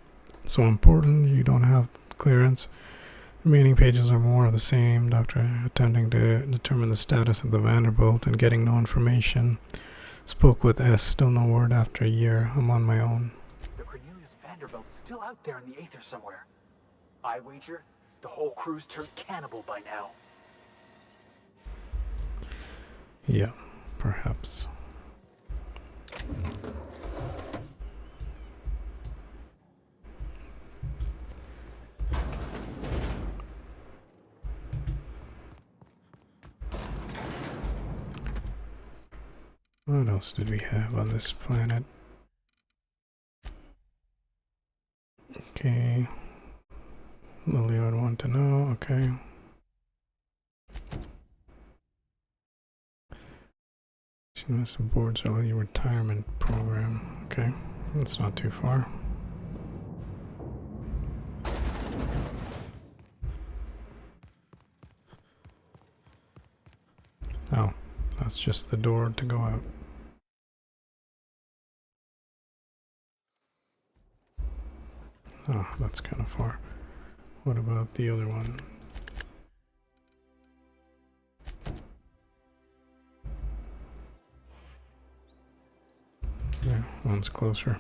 so important. You don't have clearance. Remaining pages are more of the same. Doctor attempting to determine the status of the Vanderbilt and getting no information. Spoke with S. Still no word after a year. I'm on my own. The Cornelius Vanderbilt's still out there in the aether somewhere. I wager the whole crew's turned cannibal by now. Yeah, perhaps. What else did we have on this planet? Okay. Lily would want to know. Okay. That's the board's early retirement program. Okay. That's not too far. Oh. That's just the door to go out. Oh, that's kind of far. What about the other one? Yeah, one's closer.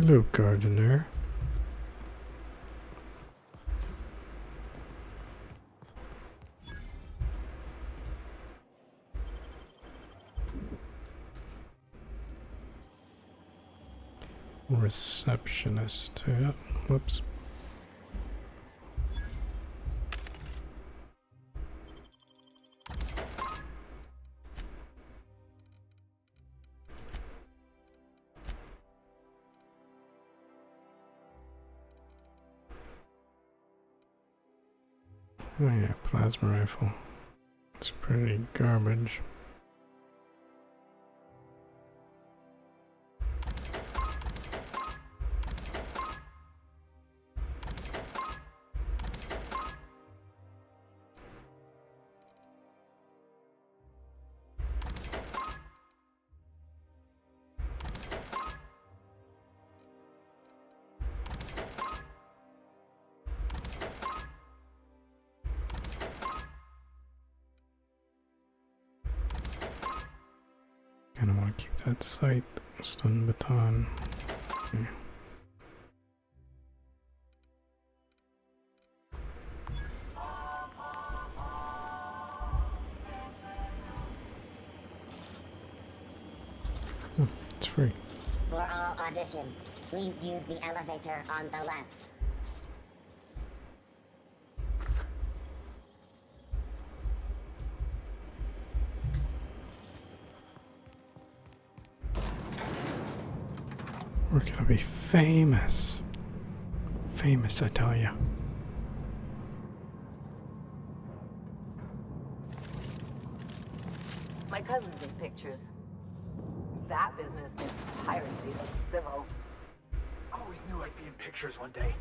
Hello, gardener. Receptionist. Yeah. Whoops. Oh yeah, plasma rifle. It's pretty garbage. Kinda wanna keep that sight, stun baton. Okay. It's free. For all auditions, please use the elevator on the left. We're gonna be famous. Famous, I tell ya. My cousin's in pictures. That business makes piracy look civil. Always knew I'd be in pictures one day.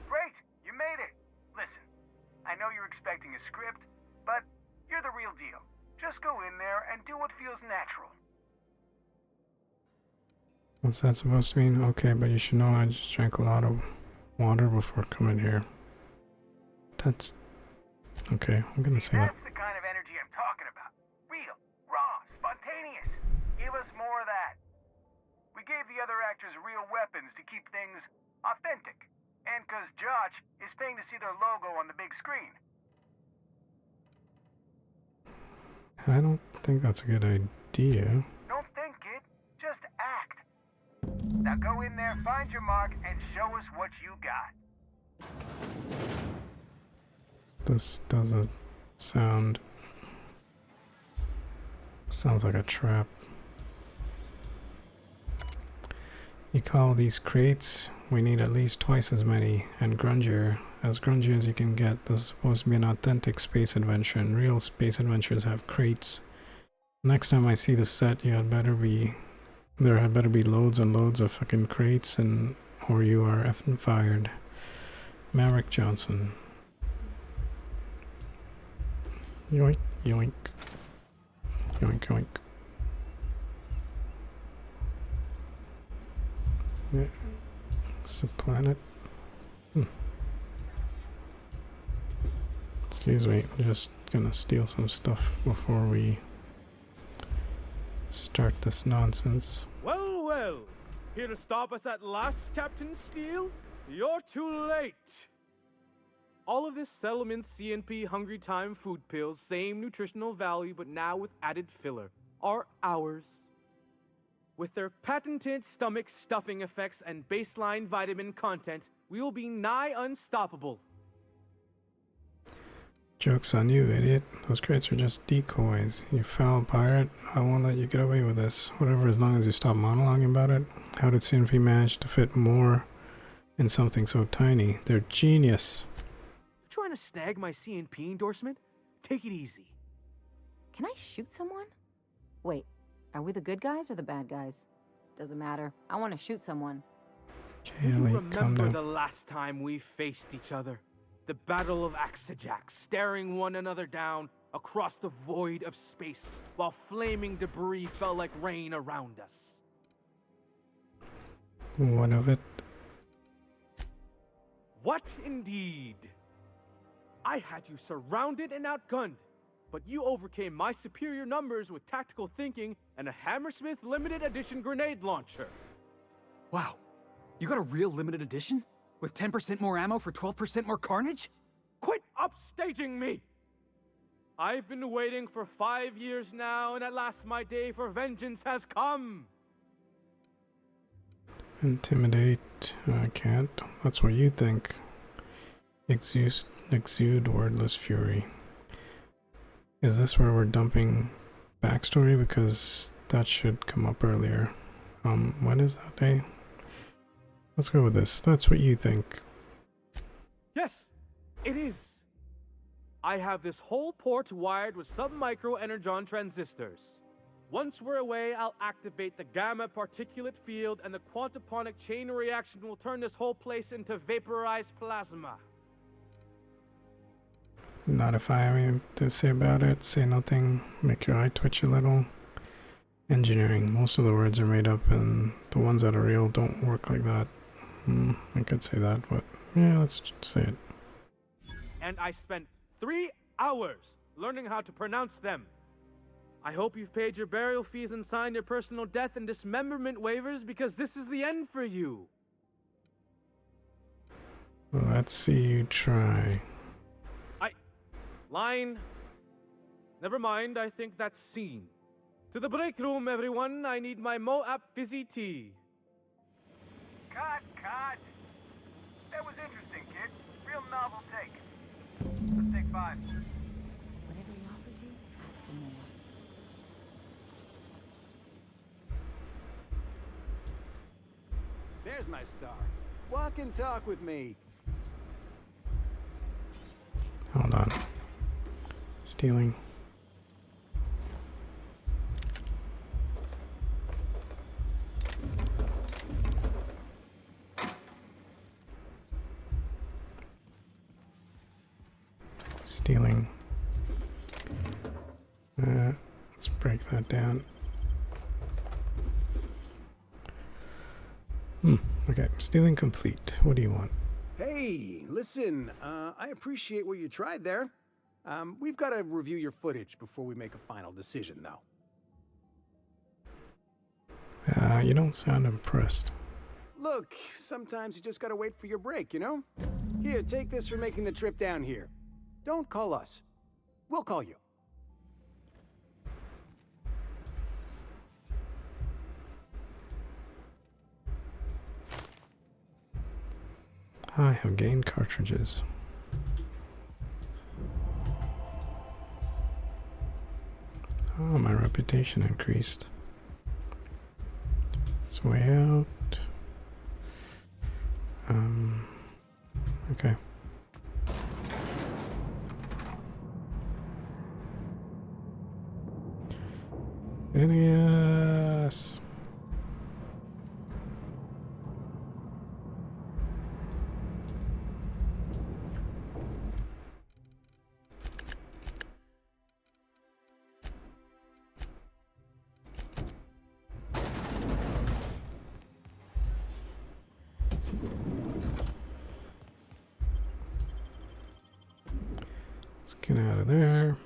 Great! You made it! Listen, I know you're expecting a script, but you're the real deal. Just go in there and do what feels natural. What's that supposed to mean? Okay, but you should know I just drank a lot of water before coming here. That's... okay, I'm gonna say that. That's the kind of energy I'm talking about. Real, raw, spontaneous. Give us more of that. We gave the other actors real weapons to keep things authentic. And 'cause Josh is paying to see their logo on the big screen. I don't think that's a good idea. Don't think it, just act. Now go in there, find your mark, and show us what you got. This doesn't sound... sounds like a trap. You call these crates? We need at least twice as many, and grungier. As grungy as you can get. This is supposed to be an authentic space adventure, and real space adventures have crates. Next time I see the set, there had better be loads and loads of fucking crates, and or you are effing fired. Maverick Johnson. Yoink, yoink. Yoink, yoink. Yeah. It's a planet. Excuse me, I'm just gonna steal some stuff before we start this nonsense. Well, well. Here to stop us at last, Captain Steele? You're too late. All of this Settlement CNP Hungry Time food pills, same nutritional value but now with added filler, are ours. With their patented stomach stuffing effects and baseline vitamin content, we will be nigh unstoppable. Joke's on you, idiot. Those crates are just decoys. You foul pirate. I won't let you get away with this. Whatever, as long as you stop monologuing about it. How did CNP manage to fit more in something so tiny? They're genius. You trying to snag my CNP endorsement? Take it easy. Can I shoot someone? Wait, are we the good guys or the bad guys? Doesn't matter. I want to shoot someone. Do you Kaylee, remember the last time we faced each other? The Battle of Axajak, staring one another down across the void of space while flaming debris fell like rain around us. One of it. What indeed? I had you surrounded and outgunned. but you overcame my superior numbers with tactical thinking and a Hammersmith limited edition grenade launcher. Wow. You got a real limited edition? With 10% more ammo for 12% more carnage? Quit upstaging me! I've been waiting for 5 years now, and at last my day for vengeance has come! Intimidate. I can't. That's what you think. Exude wordless fury. Is this where we're dumping backstory? Because that should come up earlier. When is that day? Let's go with this. That's what you think. Yes, it is. I have this whole port wired with sub-micro energon transistors. Once we're away, I'll activate the gamma particulate field and the quantaponic chain reaction will turn this whole place into vaporized plasma. Not if I have anything to say about it. Say nothing. Make your eye twitch a little. Engineering. Most of the words are made up and the ones that are real don't work like that. I could say that, but yeah, let's just say it. And I spent 3 hours learning how to pronounce them. I hope you've paid your burial fees and signed your personal death and dismemberment waivers because this is the end for you. Let's see you try. Line. Never mind, I think that's scene. To the break room, everyone. I need my Moab fizzy tea. Cut! That was interesting, kid. Real novel take. Let's take 5. Whatever he offers you, ask for more. There's my star. Walk and talk with me. Hold on. Stealing. Stealing. Let's break that down. Okay, stealing complete. What do you want? Hey, listen, I appreciate what you tried there. We've got to review your footage before we make a final decision, though. You don't sound impressed. Look, sometimes you just gotta wait for your break, you know? Here, take this for making the trip down here. Don't call us. We'll call you. I have gained cartridges. Oh, my reputation increased. It's way out. Okay. Phineas! Let's get out of there.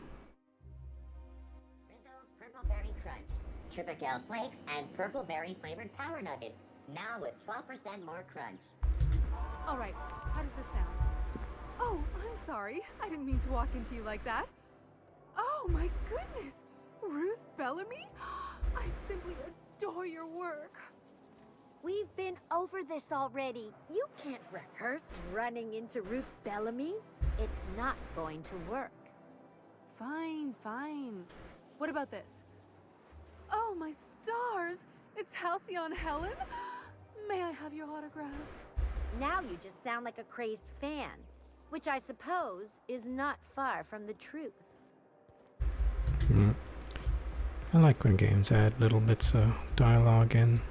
Rizzo's Purple Berry Crunch, Tripical Flakes, and Purple Berry flavored Power Nuggets. Now with 12% more crunch. All right, how does this sound? Oh, I'm sorry. I didn't mean to walk into you like that. Oh my goodness! Ruth Bellamy? I simply adore your work. We've been over this already. You can't rehearse running into Ruth Bellamy. It's not going to work. Fine. What about this? Oh, my stars! It's Halcyon Helen? May I have your autograph? Now you just sound like a crazed fan, which I suppose is not far from the truth. I like when games add little bits of dialogue in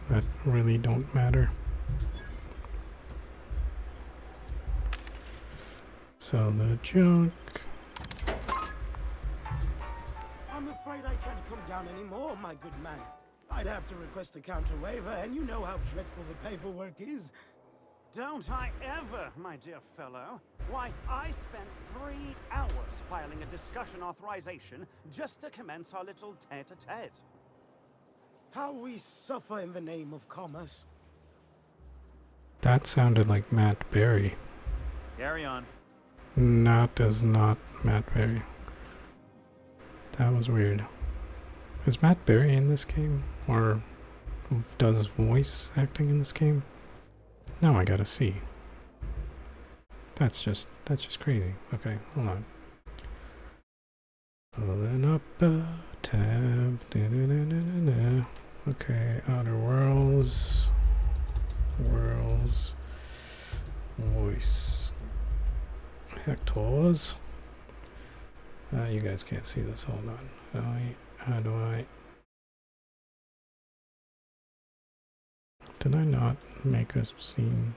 that really don't matter. Sell the junk. I'm afraid I can't come down anymore, my good man. I'd have to request a counter waiver, and you know how dreadful the paperwork is. Don't I ever, my dear fellow? Why, I spent 3 hours filing a discussion authorization just to commence our little tete-a-tete. How we suffer in the name of commerce. That sounded like Matt Berry. Carry on. That is not Matt Berry. That was weird. Is Matt Berry in this game? Or does voice acting in this game? Now I gotta see. That's just crazy. Okay, hold on. Pulling up a tab. Okay, Outer Worlds. Worlds. Voice. Hectors. You guys can't see this. Hold on. How do I? Did I not make a scene?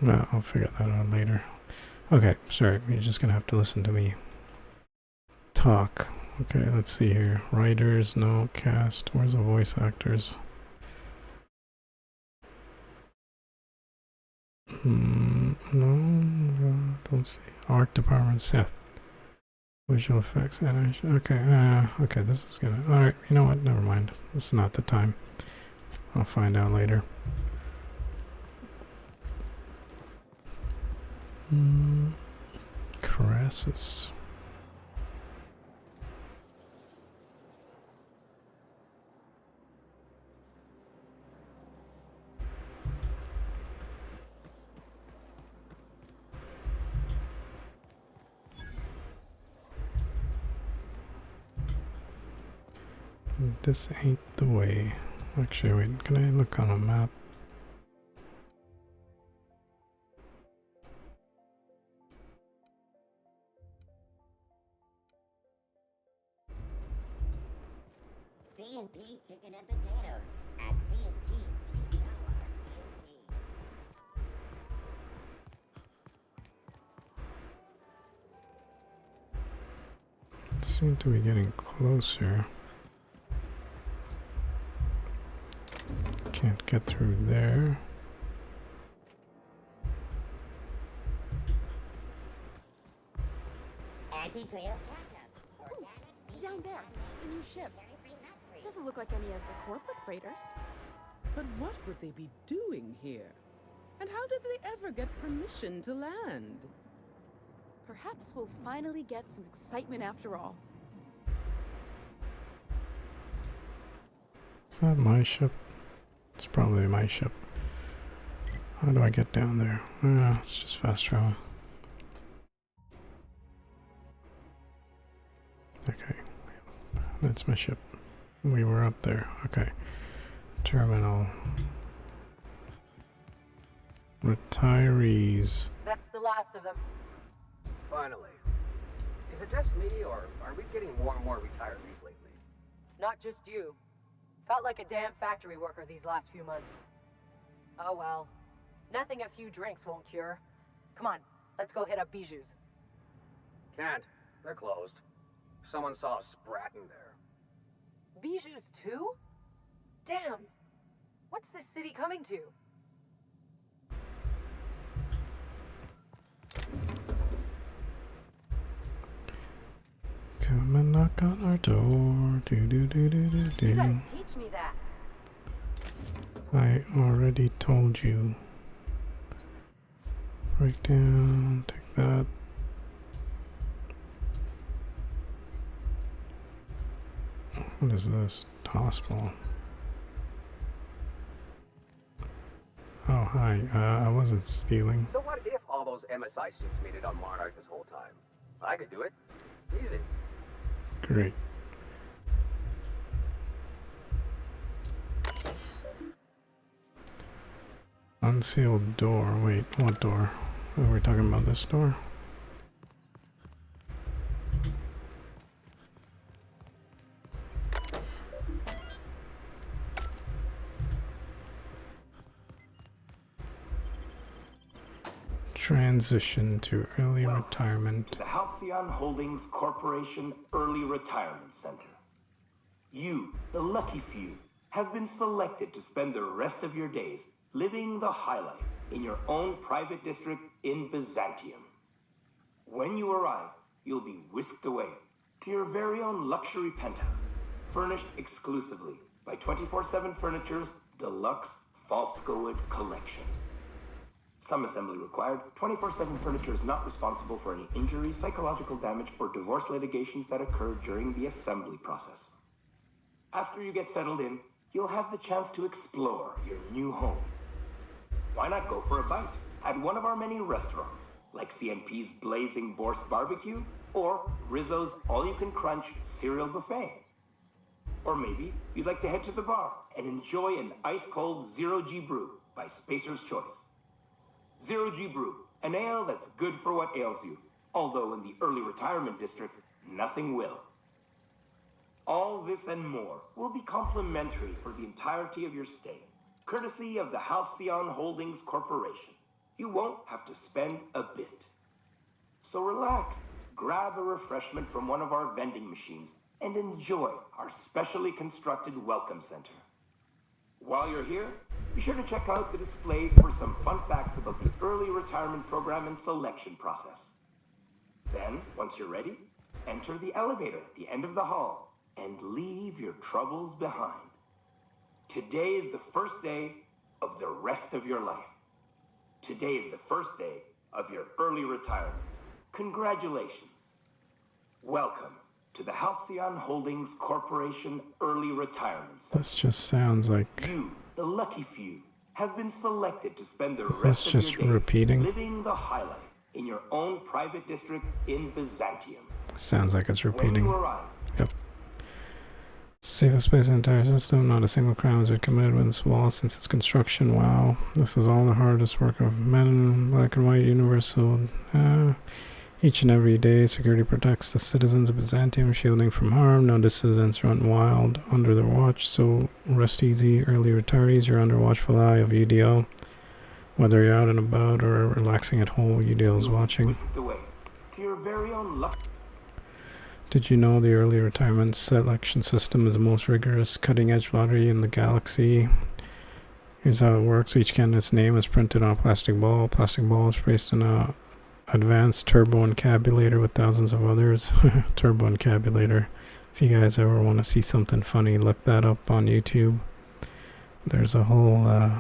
Well, I'll figure that out later. Okay, sorry, you're just gonna have to listen to me talk. Okay, let's see here. Writers, no. Cast, where's the voice actors? No, don't see. Art department, Seth. Visual effects, animation. Okay, okay, this is gonna. Alright, you know what? Never mind. It's not the time. I'll find out later. Crassus. This ain't the way. Actually, wait, can I look on a map? C&P chicken and potatoes at C&P. Seem to be getting closer. Can't get through there. Down there, a new ship. Doesn't look like any of the corporate freighters. But what would they be doing here? And how did they ever get permission to land? Perhaps we'll finally get some excitement after all. Is that my ship? It's probably my ship. How do I get down there? It's just fast travel. Okay, that's my ship. We were up there. Okay. Terminal. Retirees. That's the last of them. Finally. Is it just me, or are we getting more and more retirees lately? Not just you. Felt like a damn factory worker these last few months. Oh well. Nothing a few drinks won't cure. Come on, let's go hit up Bijou's. Can't. They're closed. Someone saw a sprat in there. Bijou's too? Damn. What's this city coming to? Come and knock on our door. Do do do do do do. You guys teach me that. I already told you. Break down, take that. What is this? Hospital. Oh, hi. I wasn't stealing. So what if all those MSI suits made it on Monarch this whole time? I could do it. Easy. Great. Unsealed door. Wait, what door? Are we talking about this door? Transition to early retirement. To the Halcyon Holdings Corporation Early Retirement Center. You, the lucky few, have been selected to spend the rest of your days living the high life in your own private district in Byzantium. When you arrive, you'll be whisked away to your very own luxury penthouse, furnished exclusively by 24/7 Furniture's deluxe Falscowood collection. Some assembly required. 24/7 Furniture is not responsible for any injury, psychological damage, or divorce litigations that occur during the assembly process. After you get settled in, you'll have the chance to explore your new home. Why not go for a bite at one of our many restaurants, like CNP's Blazing Borscht Barbecue or Rizzo's All-You-Can-Crunch Cereal Buffet? Or maybe you'd like to head to the bar and enjoy an ice-cold Zero G Brew by Spacer's Choice. Zero G Brew, an ale that's good for what ails you, although in the early retirement district, nothing will. All this and more will be complimentary for the entirety of your stay, courtesy of the Halcyon Holdings Corporation. You won't have to spend a bit. So relax, grab a refreshment from one of our vending machines, and enjoy our specially constructed welcome center. While you're here, be sure to check out the displays for some fun facts about the early retirement program and selection process. Then, once you're ready, enter the elevator at the end of the hall and leave your troubles behind. Today is the first day of the rest of your life. Today is the first day of your early retirement. Congratulations. Welcome to the Halcyon Holdings Corporation Early Retirement Center. This just sounds like... You, the lucky few, have been selected to spend the Is rest this of just your days repeating? living the high life in your own private district in Byzantium. Sounds like it's When repeating. you arrive, Yep. Safest space in the entire system. Not a single crime has been committed with this wall since its construction. Wow. This is all the hardest work of men in black and white universal. Each and every day, security protects the citizens of Byzantium, shielding from harm. No dissidents run wild under their watch, so rest easy, early retirees. You're under watchful eye of UDL. Whether you're out and about or relaxing at home, UDL is watching. whisked away to your very own luck. Did you know the early retirement selection system is the most rigorous, cutting-edge lottery in the galaxy? Here's how it works. Each candidate's name is printed on a plastic ball. Plastic ball is placed in a advanced turbo encabulator with thousands of others. Turbo encabulator. If you guys ever want to see something funny, look that up on YouTube. There's a whole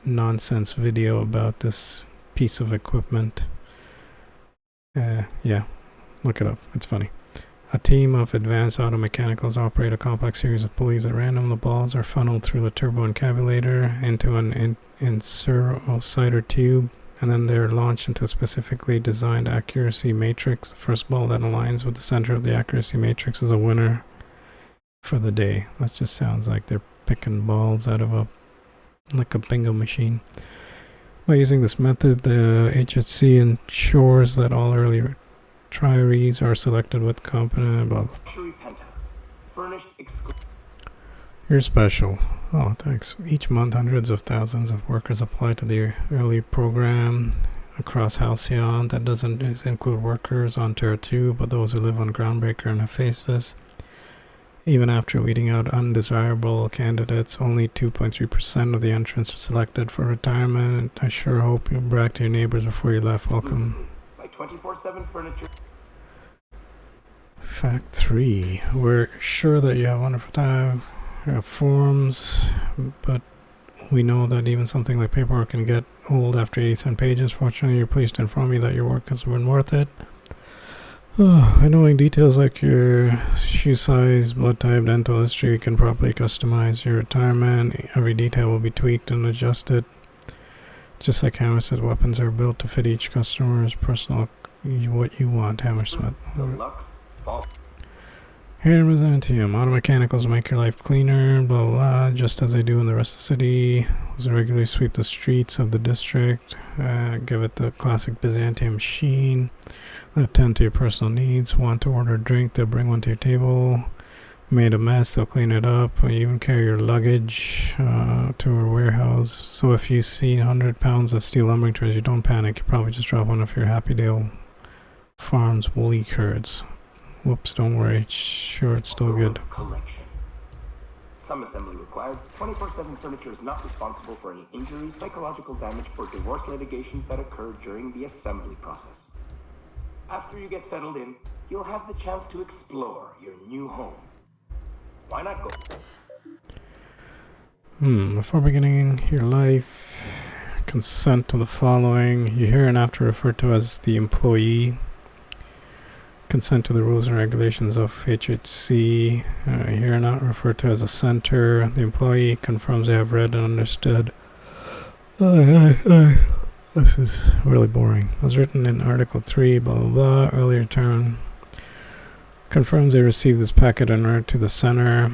nonsense video about this piece of equipment. Yeah, look it up. It's funny. A team of advanced automechanicals operate a complex series of pulleys at random. The balls are funneled through the turbo encabulator into an insurocyter tube, and then they're launched into a specifically designed accuracy matrix. The first ball that aligns with the center of the accuracy matrix is a winner for the day. That just sounds like they're picking balls out of a bingo machine. By using this method, the HSC ensures that all early retirees are selected with competent blah blah. Luxury penthouse, furnished You're special. Oh, thanks. Each month, hundreds of thousands of workers apply to the early program across Halcyon. That doesn't include workers on Terra 2, but those who live on Groundbreaker and have faced this. Even after weeding out undesirable candidates, only 2.3% of the entrants are selected for retirement. I sure hope you brag to your neighbors before you left. Welcome. by 24/7 Furniture. Fact 3. We're sure that you have wonderful time. You have forms, but we know that even something like paperwork can get old after 87 pages. Fortunately, you're pleased to inform me that your work has been worth it. Knowing details like your shoe size, blood type, dental history, you can properly customize your retirement. Every detail will be tweaked and adjusted. Just like Hammersmith, weapons are built to fit each customer's personal what you want. Hammersmith. Deluxe fall. Here in Byzantium, automechanicals make your life cleaner, blah blah blah, just as they do in the rest of the city. They regularly sweep the streets of the district, give it the classic Byzantium sheen. They'll attend to your personal needs. Want to order a drink, they'll bring one to your table. made a mess, they'll clean it up. You even carry your luggage to a warehouse. So if you see 100 pounds of steel lumbering trays, you don't panic. You probably just drop one of your Happydale Farms woolly curds. Whoops, don't worry. Sure, it's still good. Collection. Some assembly required. 24/7 Furniture is not responsible for any injuries, psychological damage, or divorce litigations that occur during the assembly process. After you get settled in, you'll have the chance to explore your new home. Why not go? Before beginning your life, consent to the following. You hereinafter referred to as the employee. Consent to the rules and regulations of HHC. Here are not referred to as a center. The employee confirms they have read and understood. This is really boring. As written in Article 3, blah blah blah, earlier term. Confirms they received this packet en route to the center.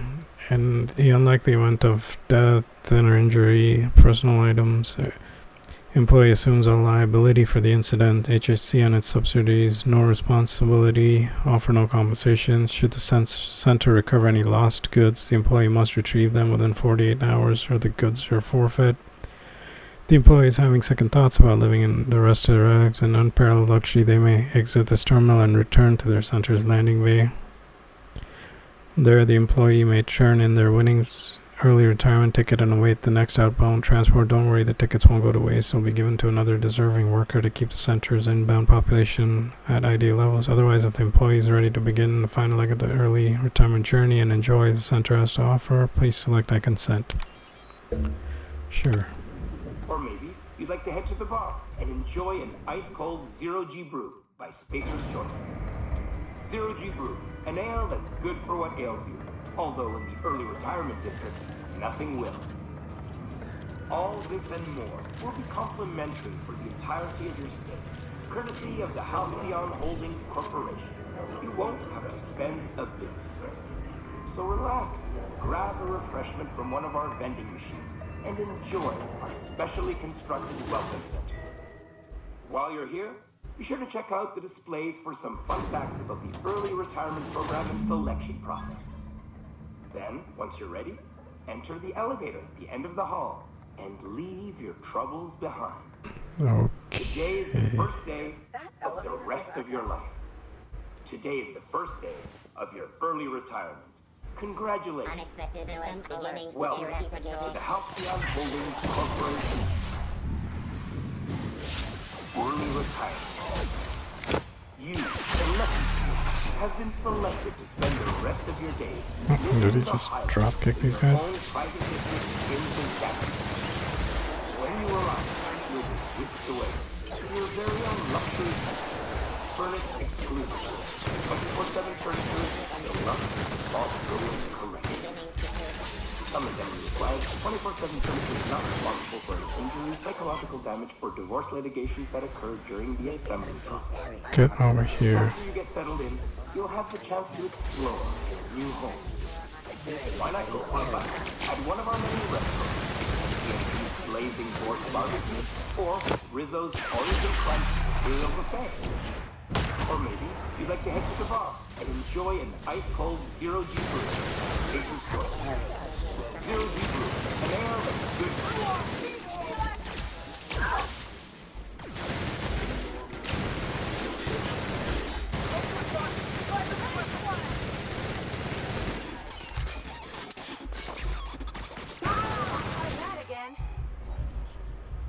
In the unlikely event of death and/or injury, personal items, employee assumes all liability for the incident. HHC and its subsidiaries, no responsibility, offer no compensation. Should the center recover any lost goods, the employee must retrieve them within 48 hours or the goods are forfeit. The employee is having second thoughts about living in the rest of their lives in unparalleled luxury. They may exit this terminal and return to their center's landing bay. There, the employee may turn in their winnings, early retirement ticket, and await the next outbound transport. Don't worry, the tickets won't go to waste. They'll be given to another deserving worker to keep the center's inbound population at ideal levels. Otherwise, if the employee is ready to begin the final leg of the early retirement journey and enjoy the center has to offer, please select I consent. Sure. Or maybe you'd like to head to the bar and enjoy an ice-cold Zero-G Brew by Spacer's Choice. Zero-G Brew, an ale that's good for what ails you. Although in the early retirement district, nothing will. All this and more will be complimentary for the entirety of your stay, courtesy of the Halcyon Holdings Corporation. You won't have to spend a bit. So relax, grab a refreshment from one of our vending machines, and enjoy our specially constructed welcome center. While you're here, be sure to check out the displays for some fun facts about the early retirement program and selection process. Then, once you're ready, enter the elevator at the end of the hall and leave your troubles behind. Okay. Today is the first day of the rest of your life. Today is the first day of your early retirement. Congratulations. Unexpected event beginning. Welcome to the Halcyon Holdings Corporation. Early retirement. You, the lucky few, have been selected to spend the rest of your days. Did he just drop kick these guys? When you arrive, you'll be whisked away to your very own luxury furnished exclusively. 24/7 furniture and the Lux Boss Brewing Collection. Some assembly required. 24/7 furniture is not responsible for any injuries, psychological damage, or divorce litigations that occur during the assembly process. Get over here. After you get settled in, you'll have the chance to explore your new home. Why not go for a bite at one of our many restaurants? TNT's Blazing Board Barbecue, or Rizzo's Origin Crunch Imperial Buffet. Or maybe you'd like to head to the bar and enjoy an ice-cold Zero-G Brew. Spacer's Choice. Zero-G Brew, an ale that's good for you.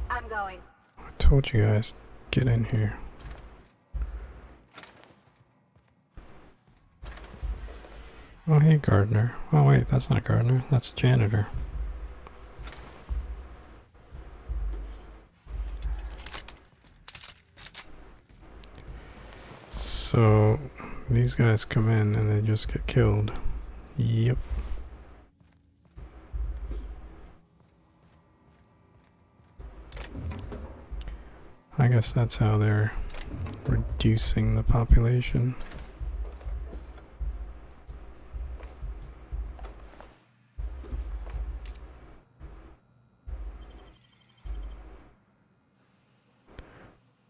I'm going. I told you guys, get in here. Oh, hey, gardener. Oh, wait, that's not a gardener. That's a janitor. So, these guys come in and they just get killed. Yep. I guess that's how they're reducing the population.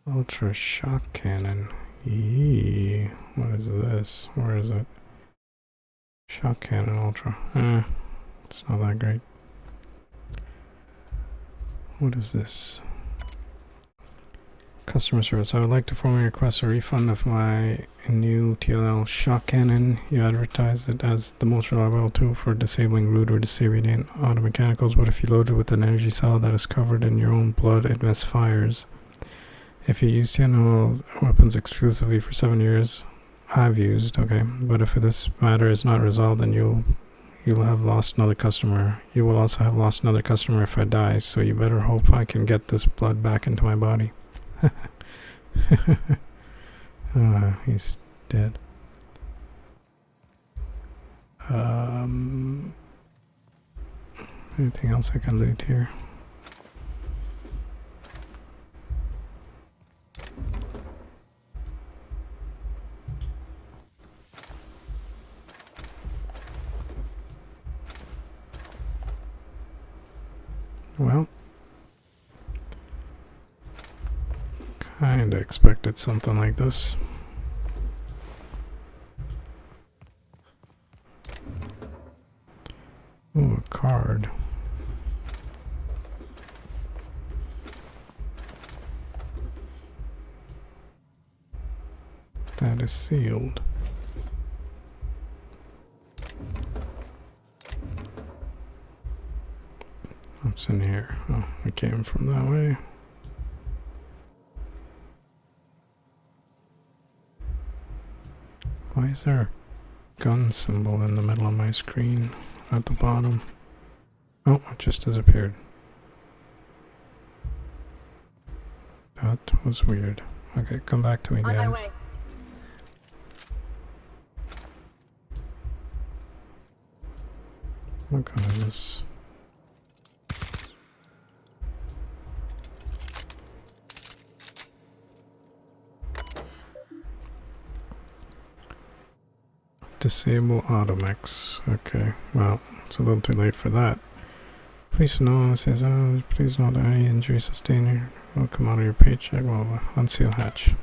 Ultra shock cannon. Eee, what is this? Where is it? Shock Cannon Ultra. It's not that great. What is this? Customer service. I would like to formally request a refund of my new TLL Shock Cannon. You advertised it as the most reliable tool for disabling rude or disabled auto mechanicals, but if you load it with an energy cell that is covered in your own blood, it misfires. If you use TLL weapons exclusively for 7 years, I've used, okay, but if this matter is not resolved, then you'll have lost another customer. You will also have lost another customer if I die, so you better hope I can get this blood back into my body. He's dead. Anything else I can loot here? Well, kinda expected something like this. Ooh, a card. That is sealed. What's in here? Oh, I came from that way. Why is there a gun symbol in the middle of my screen at the bottom? Oh, it just disappeared. That was weird. Okay, come back to me, guys. On my way. What gun is this? Disable automechs. Okay, well, it's a little too late for that. Please know, says, please note that any injury sustained will come out of your paycheck. Well, unseal hatch.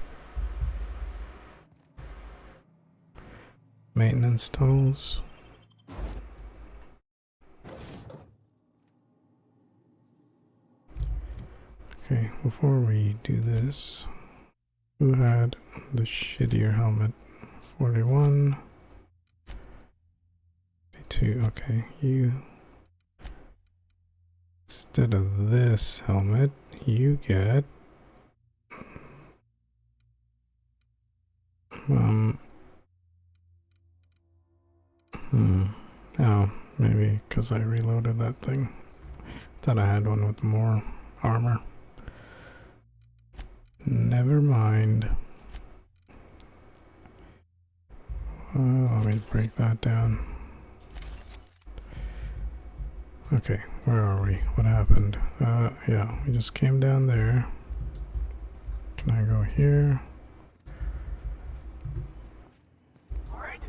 Maintenance tools. Okay, before we do this, who had the shittier helmet? 41. 52, okay, you. Instead of this helmet, you get oh, maybe because I reloaded that thing. Thought I had one with more armor. Never mind. Let me break that down. Okay, where are we? What happened? Yeah, we just came down there. Can I go here? Alright,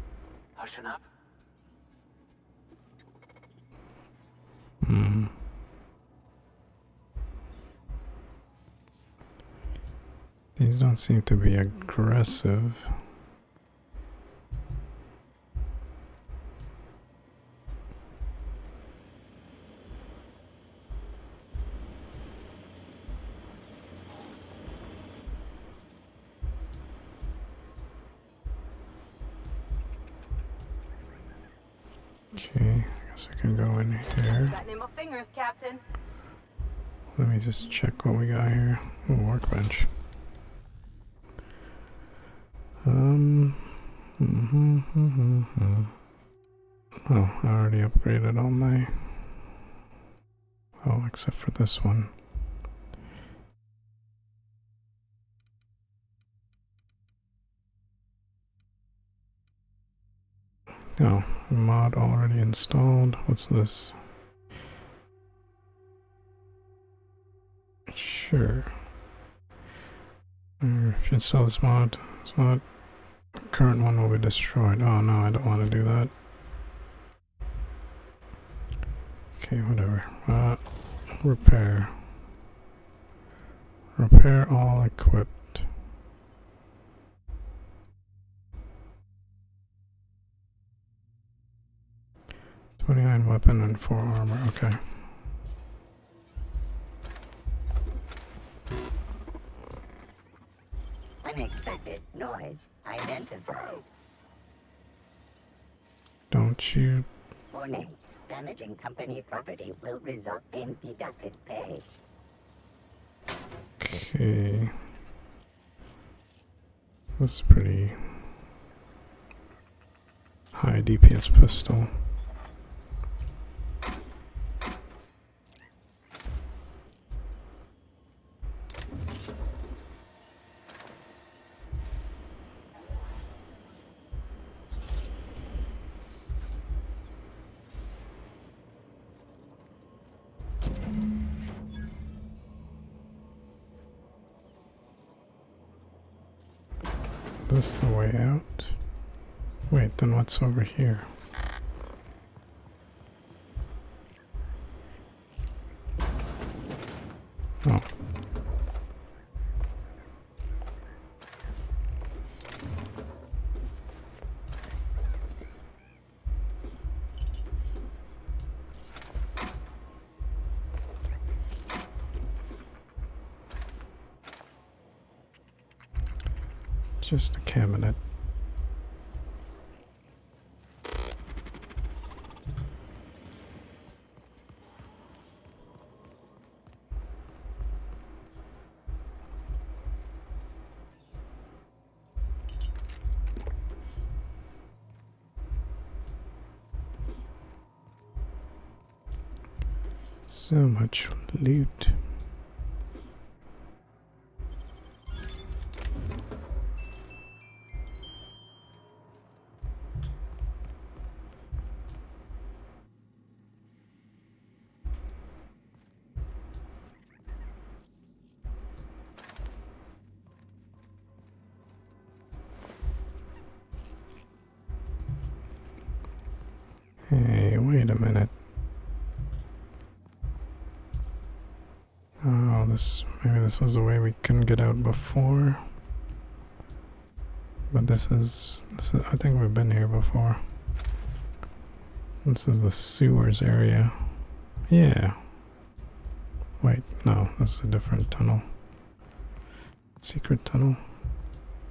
hushing up. These don't seem to be aggressive. Okay, I guess I can go in here. Got nimble fingers, Captain. Let me just check what we got here. Ooh, workbench. Oh, I already upgraded all my... Oh, except for this one. Oh, mod already installed. What's this? Sure. If you install this mod, so the current one will be destroyed. Oh no, I don't want to do that. Okay, whatever. Repair. Repair all equipped. 29 weapon and 4 armor. Okay. Unexpected noise identified. Don't you... Warning. Damaging company property will result in deducted pay. Okay. That's a pretty high DPS pistol. Is this the way out? Wait, then what's over here? Oh. Just a cabinet. So much loot. Hey, wait a minute. Oh, maybe this was the way we couldn't get out before. But this is I think we've been here before. This is the sewers area. Yeah. Wait, no, this is a different tunnel. Secret tunnel.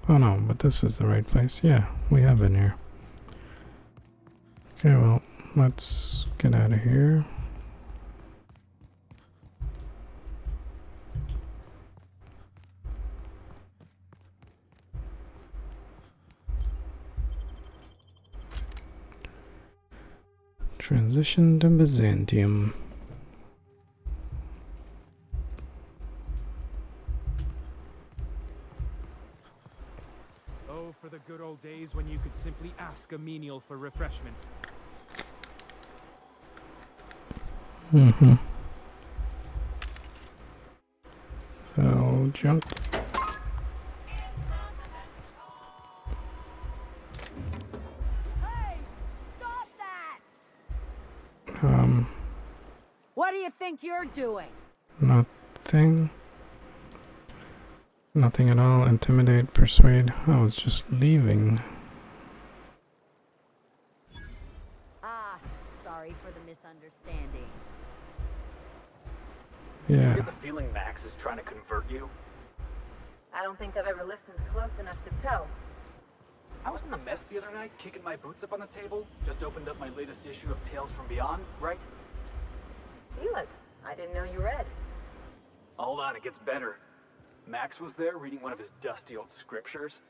Oh no, but this is the right place. Yeah, we have been here. Okay, well, let's get out of here. Transition to Byzantium. Oh, for the good old days when you could simply ask a menial for refreshment. Mm-hmm. So, junk. What do you think you're doing? Nothing. Nothing at all. Intimidate, persuade. I was just leaving. Ah, sorry for the misunderstanding. Yeah. You get the feeling Max is trying to convert you? I don't think I've ever listened close enough to tell. I was in the mess the other night, kicking my boots up on the table. Just opened up my latest issue of Tales from Beyond, right? Felix, I didn't know you read. Hold on, it gets better. Max was there reading one of his dusty old scriptures,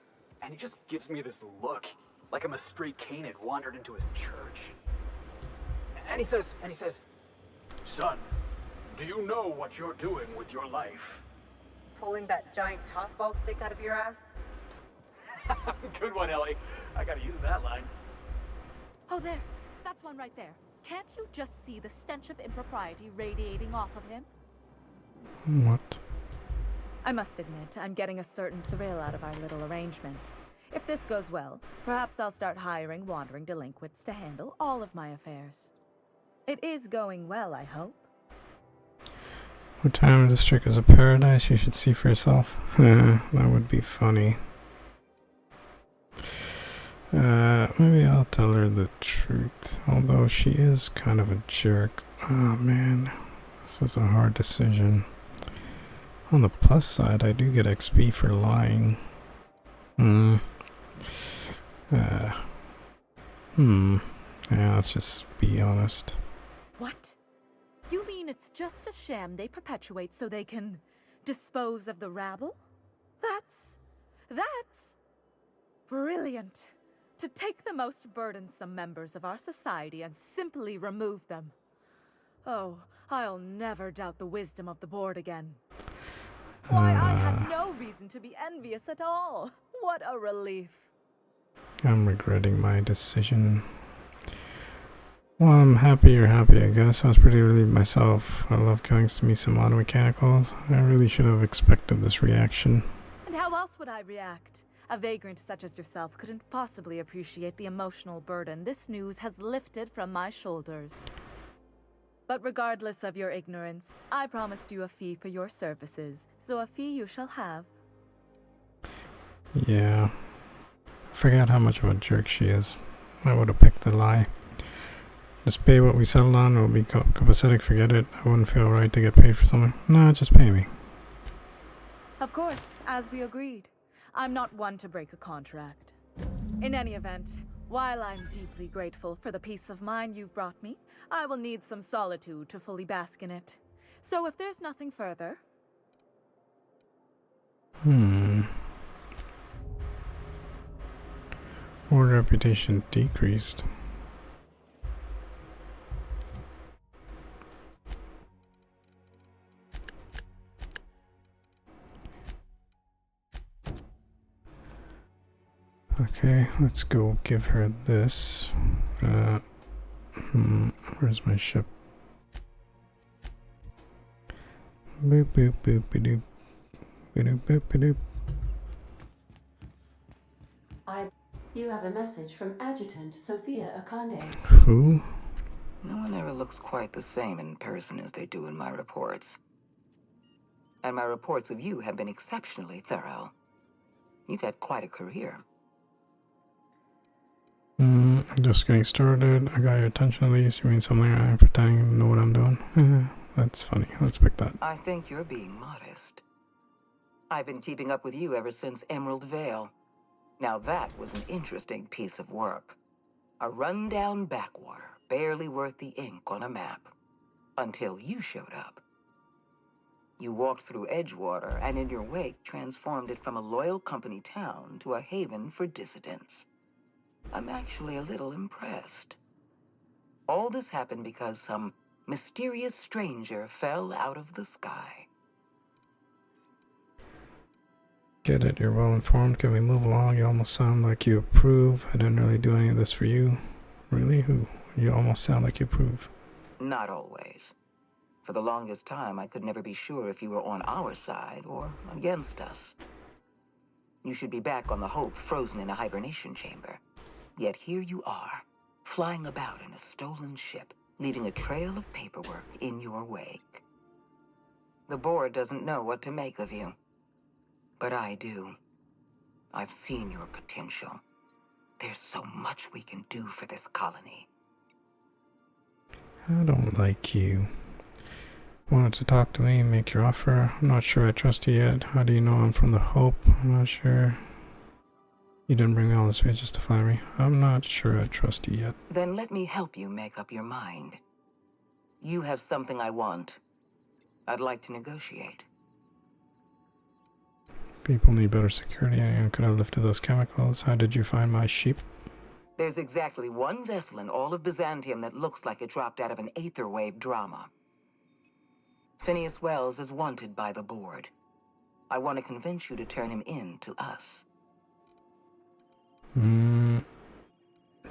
and he just gives me this look, like I'm a stray Canaan wandered into his church. And he says, "Son, do you know what you're doing with your life?" Pulling that giant tossball stick out of your ass? Good one, Ellie. I gotta use that line. Oh, there. That's one right there. Can't you just see the stench of impropriety radiating off of him? What? I must admit, I'm getting a certain thrill out of our little arrangement. If this goes well, perhaps I'll start hiring wandering delinquents to handle all of my affairs. It is going well, I hope. What time district is a paradise? You should see for yourself. That would be funny. Maybe I'll tell her the truth, although she is kind of a jerk. Oh man, this is a hard decision. On the plus side, I do get XP for lying. Yeah, let's just be honest. What? You mean it's just a sham they perpetuate so they can dispose of the rabble? That's brilliant. To take the most burdensome members of our society and simply remove them. Oh, I'll never doubt the wisdom of the board again. Why, I had no reason to be envious at all. What a relief. I'm regretting my decision. Well, I'm happy you're happy, I guess. I was pretty relieved myself. I love killing me some auto mechanicals. I really should have expected this reaction. And how else would I react? A vagrant such as yourself couldn't possibly appreciate the emotional burden this news has lifted from my shoulders. But regardless of your ignorance, I promised you a fee for your services, so a fee you shall have. Yeah. I forgot how much of a jerk she is. I would have picked the lie. Just pay what we settled on, it will be copacetic, forget it. I wouldn't feel right to get paid for something. No, just pay me. Of course, as we agreed. I'm not one to break a contract. In any event, while I'm deeply grateful for the peace of mind you've brought me, I will need some solitude to fully bask in it. So if there's nothing further... Board reputation decreased. Okay, let's go give her this. Where's my ship? Boop boop boop doop. Boop boop doop. You have a message from Adjutant Sophia Akande. Who? No one ever looks quite the same in person as they do in my reports. And my reports of you have been exceptionally thorough. You've had quite a career. Just getting started. I got your attention at least. You mean something I'm pretending to know what I'm doing? That's funny. Let's pick that. I think you're being modest. I've been keeping up with you ever since Emerald Vale. Now that was an interesting piece of work. A rundown backwater, barely worth the ink on a map. Until you showed up. You walked through Edgewater and in your wake transformed it from a loyal company town to a haven for dissidents. I'm actually a little impressed. All this happened because some mysterious stranger fell out of the sky. Get it, you're well informed. Can we move along? You almost sound like you approve. I didn't really do any of this for you. Really? Who? You almost sound like you approve. Not always. For the longest time, I could never be sure if you were on our side or against us. You should be back on the Hope, frozen in a hibernation chamber. Yet here you are, flying about in a stolen ship, leaving a trail of paperwork in your wake. The board doesn't know what to make of you. But I do. I've seen your potential. There's so much we can do for this colony. I don't like you. Wanted to talk to me, make your offer. I'm not sure I trust you yet. How do you know I'm from the Hope? I'm not sure. You didn't bring me all this way just to flatter me. I'm not sure I trust you yet. Then let me help you make up your mind. You have something I want. I'd like to negotiate. People need better security. I could have lifted those chemicals. How did you find my sheep? There's exactly one vessel in all of Byzantium that looks like it dropped out of an Aetherwave drama. Phineas Wells is wanted by the board. I want to convince you to turn him in to us.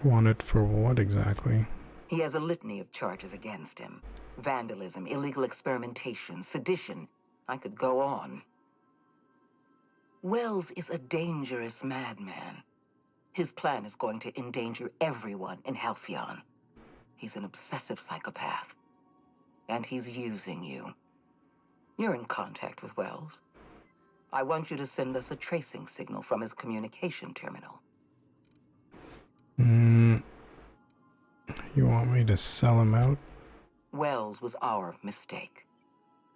Wanted for what exactly? He has a litany of charges against him. Vandalism, illegal experimentation, sedition. I could go on. Wells is a dangerous madman. His plan is going to endanger everyone in Halcyon. He's an obsessive psychopath. And he's using you. You're in contact with Wells. I want you to send us a tracing signal from his communication terminal. You want me to sell him out? Wells was our mistake.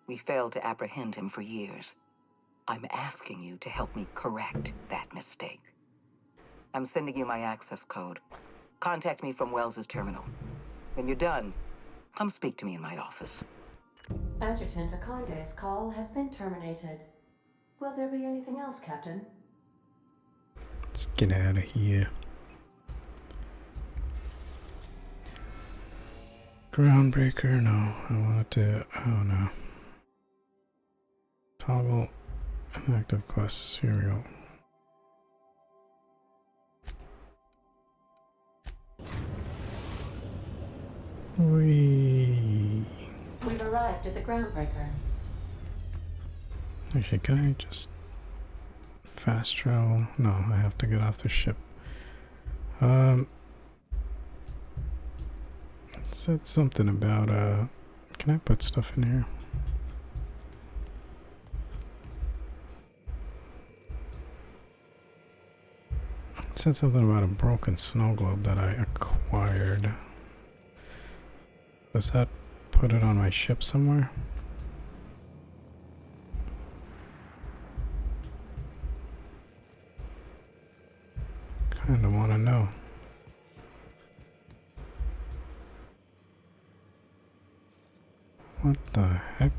We failed to apprehend him for years. I'm asking you to help me correct that mistake. I'm sending you my access code. Contact me from Wells's terminal. When you're done, come speak to me in my office. Adjutant Akande's call has been terminated. Will there be anything else, Captain? Let's get out of here. Groundbreaker? No, I wanted to. Oh no. Toggle inactive quests. Here we go. Whee. We've arrived at the Groundbreaker. Actually, can I just fast travel? No, I have to get off the ship. It said something about, can I put stuff in here? It said something about a broken snow globe that I acquired. Does that put it on my ship somewhere? Kinda wanna know. What the heck?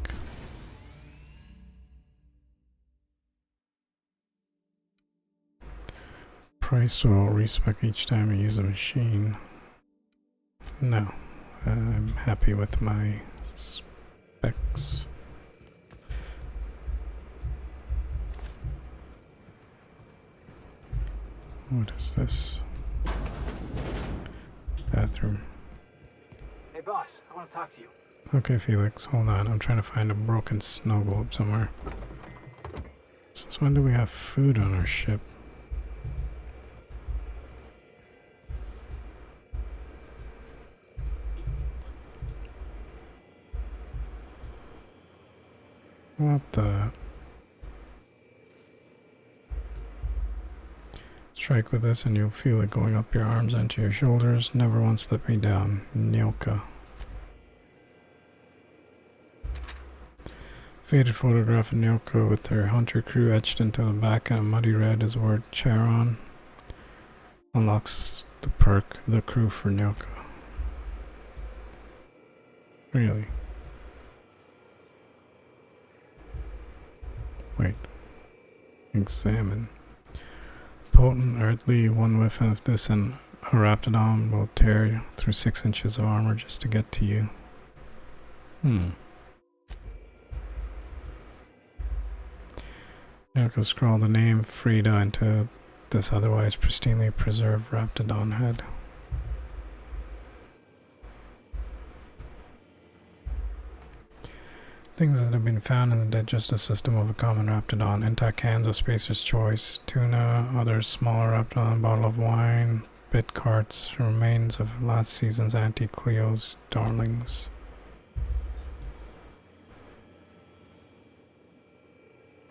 Price will respec each time you use a machine. No, I'm happy with my specs. What is this? Bathroom. Hey boss, I want to talk to you. Okay, Felix, hold on. I'm trying to find a broken snow globe somewhere. Since when do we have food on our ship? What the? Strike with this and you'll feel it going up your arms and to your shoulders. Never once let me down. Nyoka. Faded photograph of Nyoka with her hunter crew etched into the back and a muddy red is the word Charon. Unlocks the perk, the crew for Nyoka. Really? Wait. Examine. Potent, earthly, one whiff of this and a Raptidon will tear through 6 inches of armor just to get to you. Nyoka scrawled the name Frida into this otherwise pristinely preserved Raptidon head. Things that have been found in the digestive system of a common Raptidon: intact cans of Spacer's Choice, tuna, other smaller Raptidon, bottle of wine, bit carts, remains of last season's Auntie Cleo's darlings.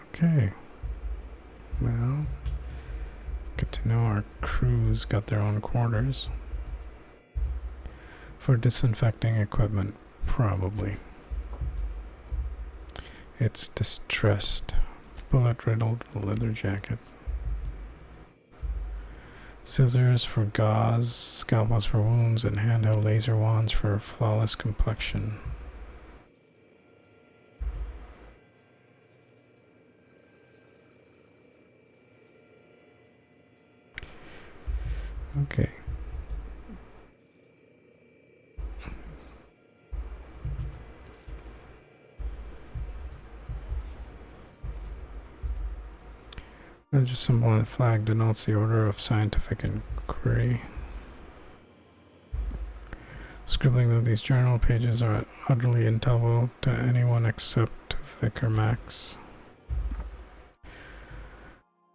Okay. Well, good to know our crews got their own quarters. For disinfecting equipment, probably. It's distressed, bullet-riddled leather jacket. Scissors for gauze, scalpels for wounds, and handheld laser wands for flawless complexion. Okay. There's a symbol on the flag denotes the order of scientific inquiry. Scribbling of these journal pages are utterly intelligible to anyone except Vicar Max.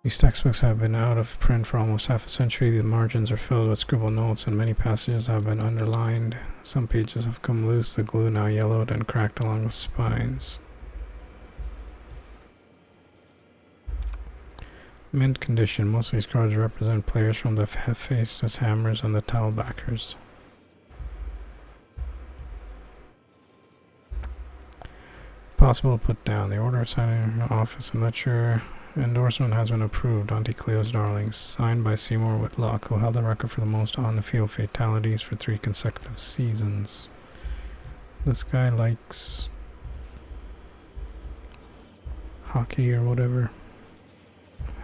These textbooks have been out of print for almost half a century. The margins are filled with scribbled notes and many passages have been underlined. Some pages have come loose, the glue now yellowed and cracked along the spines. Mint condition. Most of these cards represent players from the Hephaestus Hammers and the Talbackers. Possible put down. The order of signing office and lecture endorsement has been approved. Auntie Cleo's Darlings. Signed by Seymour Whitlock, who held the record for the most on-the-field fatalities for 3 consecutive seasons. This guy likes hockey or whatever.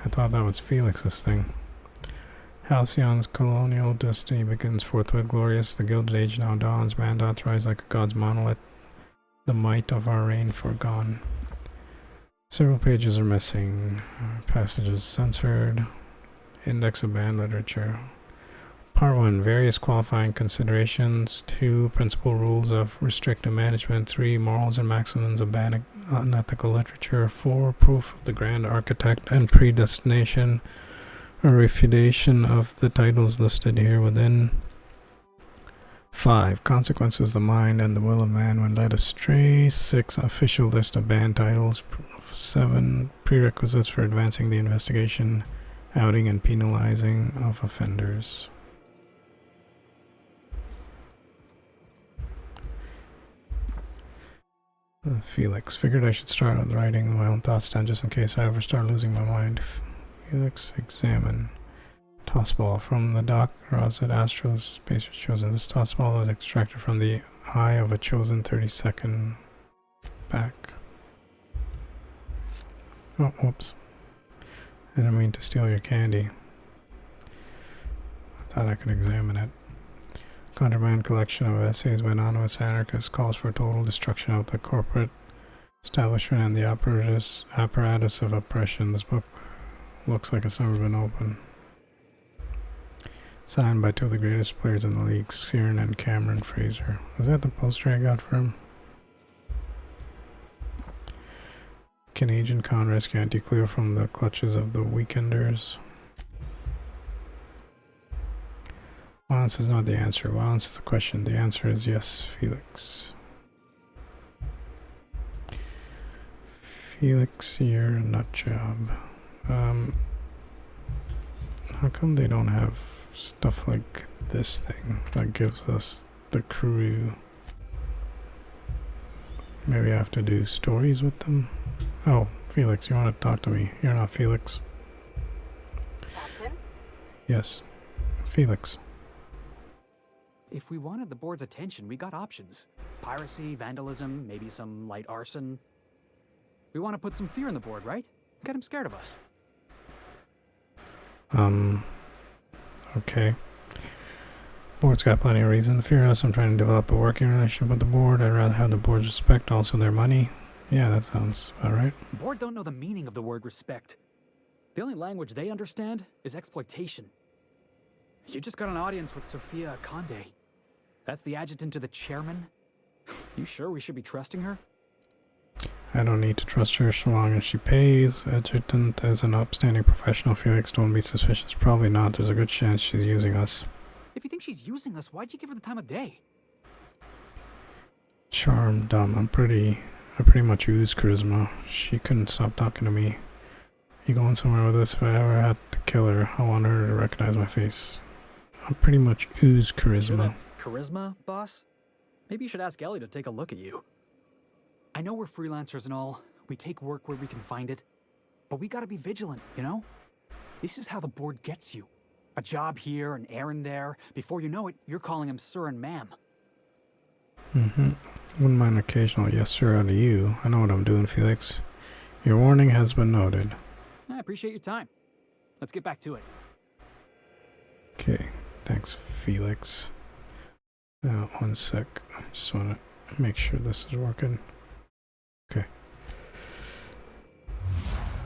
I thought that was Felix's thing. Halcyon's colonial destiny begins forthwith glorious. The Gilded Age now dawns. Mandots rise like a god's monolith. The might of our reign foregone. Several pages are missing. Passages censored. Index of banned literature. Part 1. Various qualifying considerations. 2. Principal rules of restrictive management. 3. Morals and maxims of banned unethical literature. 4. Proof of the grand architect and predestination. A refutation of the titles listed here within. 5. Consequences of the mind and the will of man when led astray. 6. Official list of banned titles. 7. Prerequisites for advancing the investigation, outing and penalizing of offenders. Felix. Figured I should start on writing my own thoughts down just in case I ever start losing my mind. Felix. Examine. Tossball. From the dock, Rosette Astro's space was chosen. This tossball was extracted from the eye of a chosen 32nd back. Oh, whoops. I didn't mean to steal your candy. I thought I could examine it. Contraband collection of essays by anonymous anarchists calls for total destruction of the corporate establishment and the apparatus of oppression. This book looks like it's never been opened. Signed by 2 of the greatest players in the league, Kieran and Cameron Fraser. Was that the poster I got for him? Can Agent Khan rescue Auntie Cleo from the clutches of the Weekenders? Violence is not the answer. Violence is the question. The answer is yes, Felix. Felix, you're a nut job. How come they don't have stuff like this thing that gives us the crew? Maybe I have to do stories with them? Oh, Felix, you want to talk to me? You're not Felix. Captain? Yes, Felix. If we wanted the board's attention, we got options. Piracy, vandalism, maybe some light arson. We want to put some fear in the board, right? Get them scared of us. Okay. Board's got plenty of reason to fear us. I'm trying to develop a working relationship with the board. I'd rather have the board's respect, also their money. Yeah, that sounds about right. The board don't know the meaning of the word respect. The only language they understand is exploitation. You just got an audience with Sophia Conde. That's the adjutant to the chairman? You sure we should be trusting her? I don't need to trust her so long as she pays. Adjutant is an upstanding professional. Felix, don't be suspicious. Probably not. There's a good chance she's using us. If you think she's using us, why'd you give her the time of day? Charm, dumb. I pretty much ooze charisma. She couldn't stop talking to me. You going somewhere with this? If I ever had to kill her, I want her to recognize my face. I pretty much ooze charisma. Sure that's charisma, boss? Maybe you should ask Ellie to take a look at you. I know we're freelancers and all. We take work where we can find it. But we gotta be vigilant, you know? This is how the board gets you. A job here, an errand there. Before you know it, you're calling him sir and ma'am. Wouldn't mind occasional yes sir out of you. I know what I'm doing, Felix. Your warning has been noted. I appreciate your time. Let's get back to it. Okay, thanks, Felix. 1 sec. I just want to make sure this is working. Okay.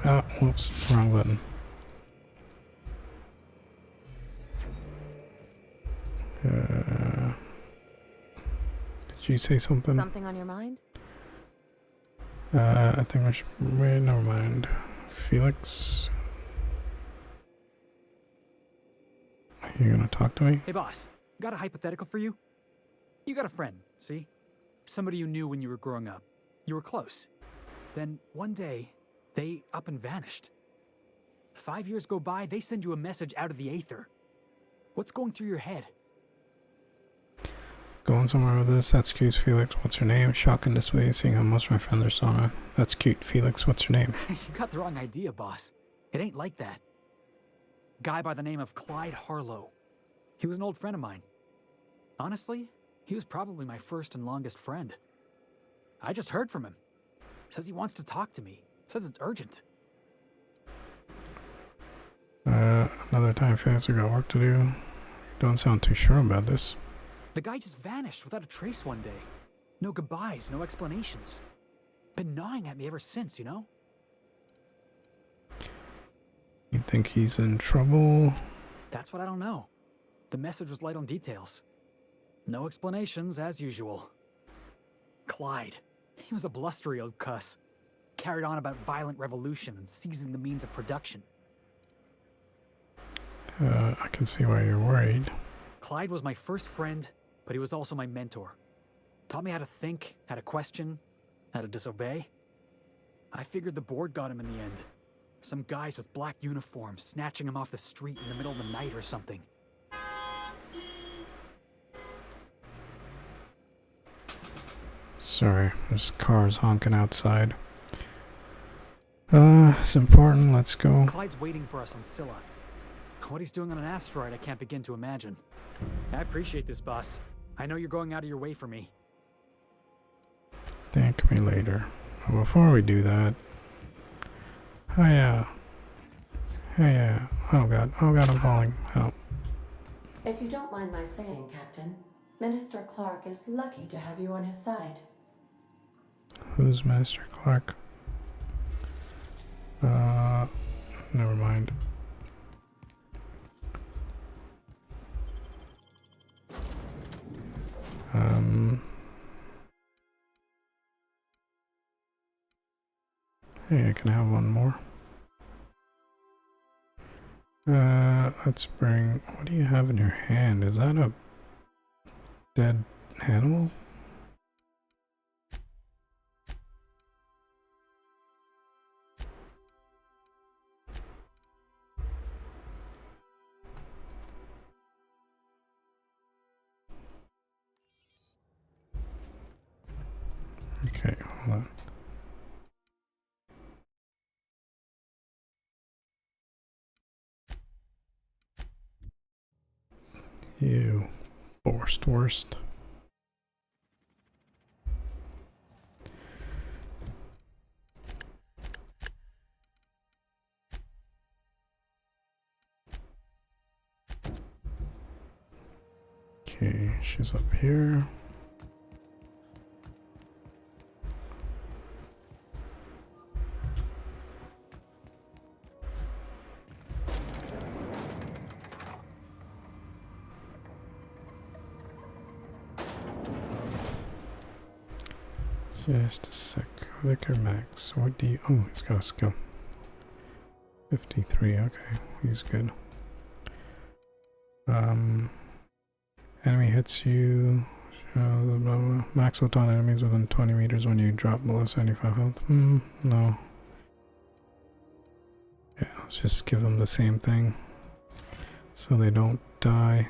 Ah, whoops, wrong button. Did you say something? Something on your mind? I think I should. Wait, never mind. Felix? Are you gonna talk to me? Hey boss, got a hypothetical for you? You got a friend, see? Somebody you knew when you were growing up. You were close. Then one day, they up and vanished. 5 years go by, they send you a message out of the aether. What's going through your head? Going somewhere with this. That's cute, Felix. What's your name? Shocking this way, seeing how much my friends are saw me. That's cute, Felix. What's your name? You got the wrong idea, boss. It ain't like that. Guy by the name of Clyde Harlow. He was an old friend of mine. Honestly, he was probably my first and longest friend. I just heard from him. Says he wants to talk to me. Says it's urgent. Another time, Felix. We got work to do. Don't sound too sure about this. The guy just vanished without a trace one day. No goodbyes, no explanations. Been gnawing at me ever since, you know? You think he's in trouble? That's what I don't know. The message was light on details. No explanations, as usual. Clyde. He was a blustery old cuss. Carried on about violent revolution and seizing the means of production. I can see why you're worried. Clyde was my first friend, but he was also my mentor. Taught me how to think, how to question, how to disobey. I figured the board got him in the end. Some guys with black uniforms snatching him off the street in the middle of the night or something. Sorry, there's cars honking outside. It's important, let's go. Clyde's waiting for us on Scylla. What he's doing on an asteroid, I can't begin to imagine. I appreciate this, boss. I know you're going out of your way for me. Thank me later. But before we do that... Oh yeah. Hey, yeah. Oh god, I'm falling. Help. If you don't mind my saying, Captain, Minister Clark is lucky to have you on his side. Who's Minister Clark? Never mind. Hey, I can have one more. Let's bring... What do you have in your hand? Is that a dead animal? Okay, hold on. Ew. Worst. Okay, she's up here. Just a sec. Vicar Max. What do you... Oh, he's got a skill. 53, okay. He's good. Enemy hits you. Max will taunt enemies within 20 meters when you drop below 75 health. No. Yeah, let's just give them the same thing. So they don't die.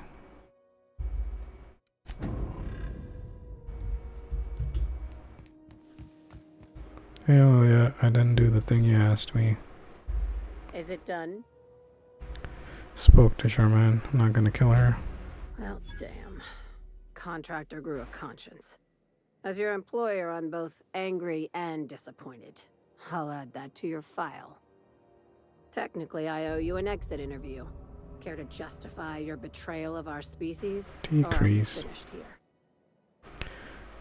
Hell yeah, I didn't do the thing you asked me. Is it done? Spoke to Charmaine. I'm not gonna kill her. Well, damn. Contractor grew a conscience. As your employer, I'm both angry and disappointed. I'll add that to your file. Technically, I owe you an exit interview. Care to justify your betrayal of our species? Decrease. Or are we finished here?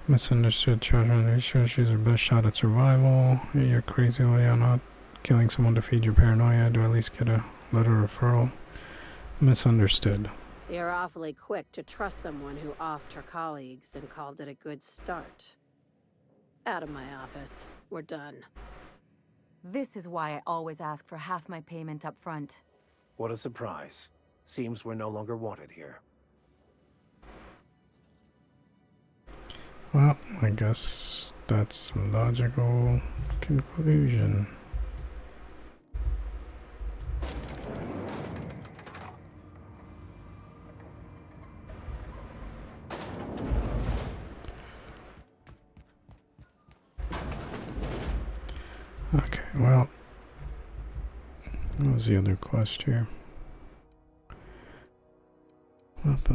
Misunderstood Charmaine. She's her best shot at survival. You're crazy, Leah. Not killing someone to feed your paranoia. Do I at least get a letter referral? Misunderstood. You're awfully quick to trust someone who offed her colleagues and called it a good start. Out of my office. We're done. This is why I always ask for half my payment up front. What a surprise. Seems we're no longer wanted here. Well, I guess that's a logical conclusion. Okay, well, what was the other quest here? Up.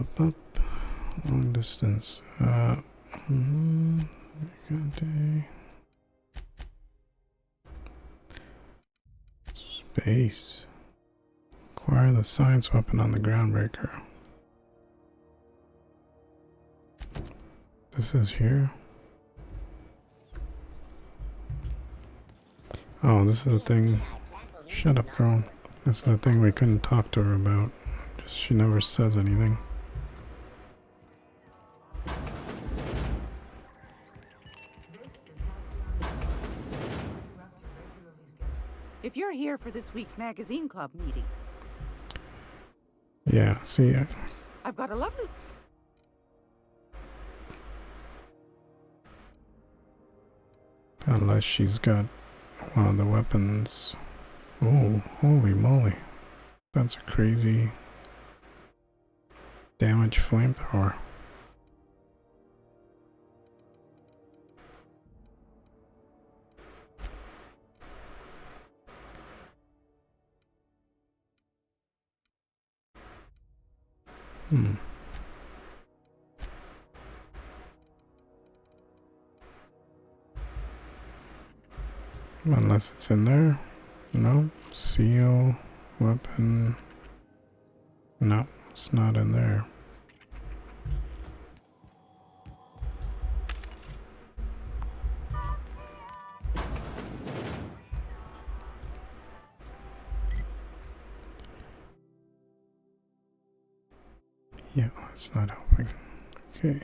Long distance. Space. Acquire the science weapon on the groundbreaker. This is here. Oh, this is the thing. Shut up, drone. This is the thing we couldn't talk to her about. Just, she never says anything. If you're here for this week's magazine club meeting, Yeah, see, I've got a lovely... unless she's got one of the weapons. Oh, holy moly. That's a crazy damage flamethrower. Unless it's in there. No. Seal. Weapon. No, it's not in there. Yeah, that's not helping. Okay,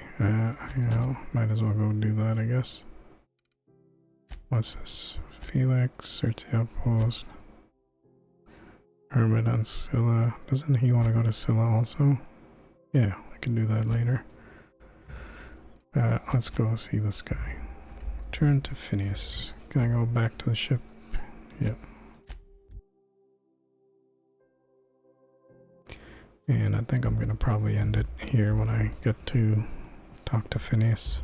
might as well go do that, I guess. What's this? Felix, search the outpost. Hermit on Scylla. Doesn't he want to go to Scylla also? Yeah, I can do that later. Let's go see this guy. Turn to Phineas. Can I go back to the ship? Yep. And I think I'm going to probably end it here when I get to talk to Phineas.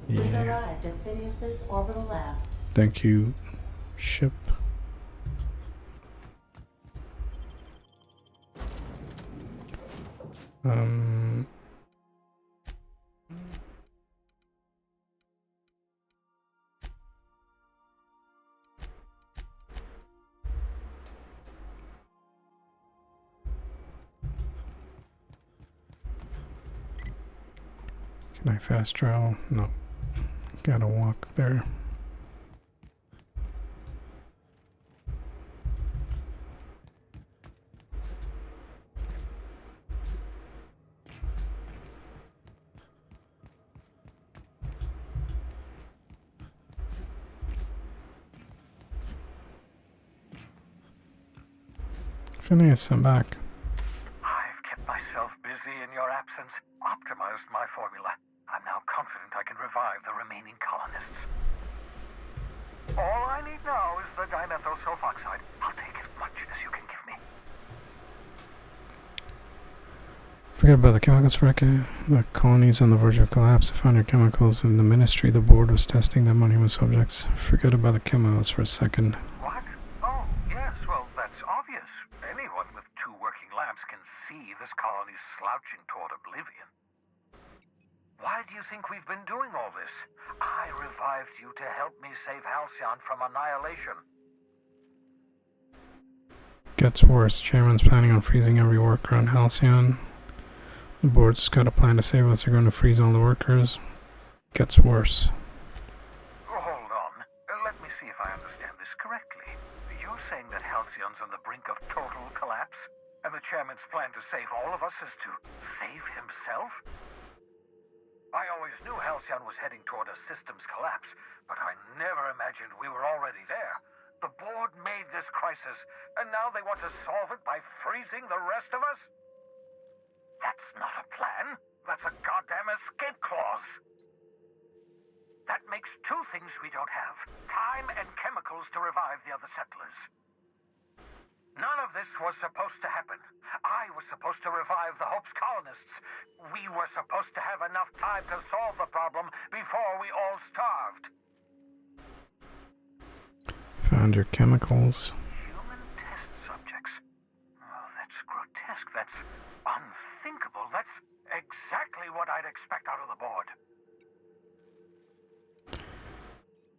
We've arrived at Phineas's orbital lab. Thank you, ship. Can I fast travel? No. Gotta walk there. Phineas, I'm back. I've kept myself busy in your absence, optimized my formula. I'm now confident I can revive the remaining colonists. All I need now is the dimethyl sulfoxide. I'll take as much as you can give me. Forget about the chemicals for the colonies on the verge of collapse. I found your chemicals in the ministry. The board was testing them on human subjects. Forget about the chemicals for a second. What? Oh, yes, well, that's obvious. Anyone with 2 working labs can see this colony's slouching toward oblivion. Why do you think we've been doing all this? I revived you to help me save Halcyon from annihilation. Gets worse. Chairman's planning on freezing every worker on Halcyon. The board's got a plan to save us. They're going to freeze all the workers. Gets worse. Hold on. Let me see if I understand this correctly. You're saying that Halcyon's on the brink of total collapse? And the chairman's plan to save all of us is to save himself? I always knew Halcyon was heading toward a systems collapse, but I never imagined we were already there. The board made this crisis, and now they want to solve it by freezing the rest of us? That's not a plan. That's a goddamn escape clause. That makes 2 things we don't have. Time and chemicals to revive the other settlers. None of this was supposed to happen. I was supposed to revive the Hope's colonists. We were supposed to have enough time to solve the problem before we all starved. Found your chemicals. Human test subjects? Oh, that's grotesque. That's unthinkable. That's exactly what I'd expect out of the board.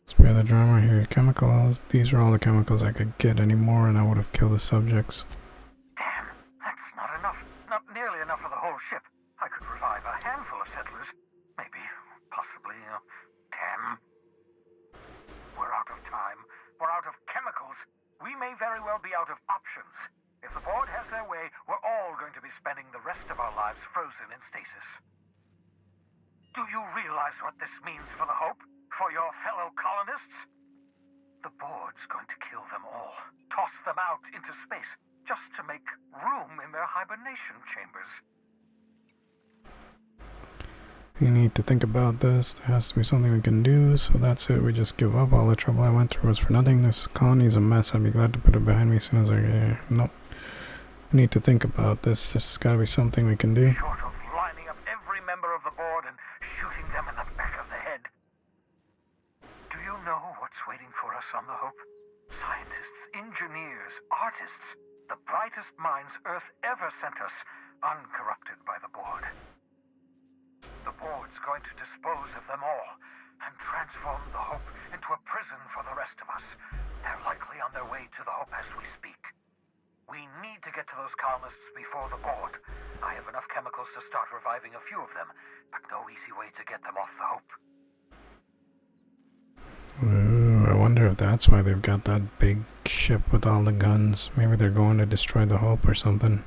Spare the drama here. Chemicals. These are all the chemicals I could get anymore, and I would have killed the subjects. Damn, that's not enough. Not nearly enough for the whole ship. I could revive a handful of settlers. Maybe, possibly, 10. We're out of time. We're out of chemicals. We may very well be out of options. If the board has their way, we're all going to be spending the rest of our lives frozen in stasis. Do you realize what this means for the Hope? For your fellow colonists? The board's going to kill them all. Toss them out into space, just to make room in their hibernation chambers. You need to think about this. There has to be something we can do, so that's it. We just give up. All the trouble I went through was for nothing. This colony's a mess. I'd be glad to put it behind me as soon as I get. Nope. We need to think about this. There's gotta be something we can do. Short of lining up every member of the board and shooting them in the back of the head. Do you know what's waiting for us on the Hope? Scientists, engineers, artists. The brightest minds Earth ever sent us, uncorrupted by the board. The board's going to dispose of them all and transform the Hope into a prison for the rest of us. They're likely on their way to the Hope as we speak. We need to get to those colonists before the board. I have enough chemicals to start reviving a few of them, but no easy way to get them off the Hope. Ooh, I wonder if that's why they've got that big ship with all the guns. Maybe they're going to destroy the Hope or something.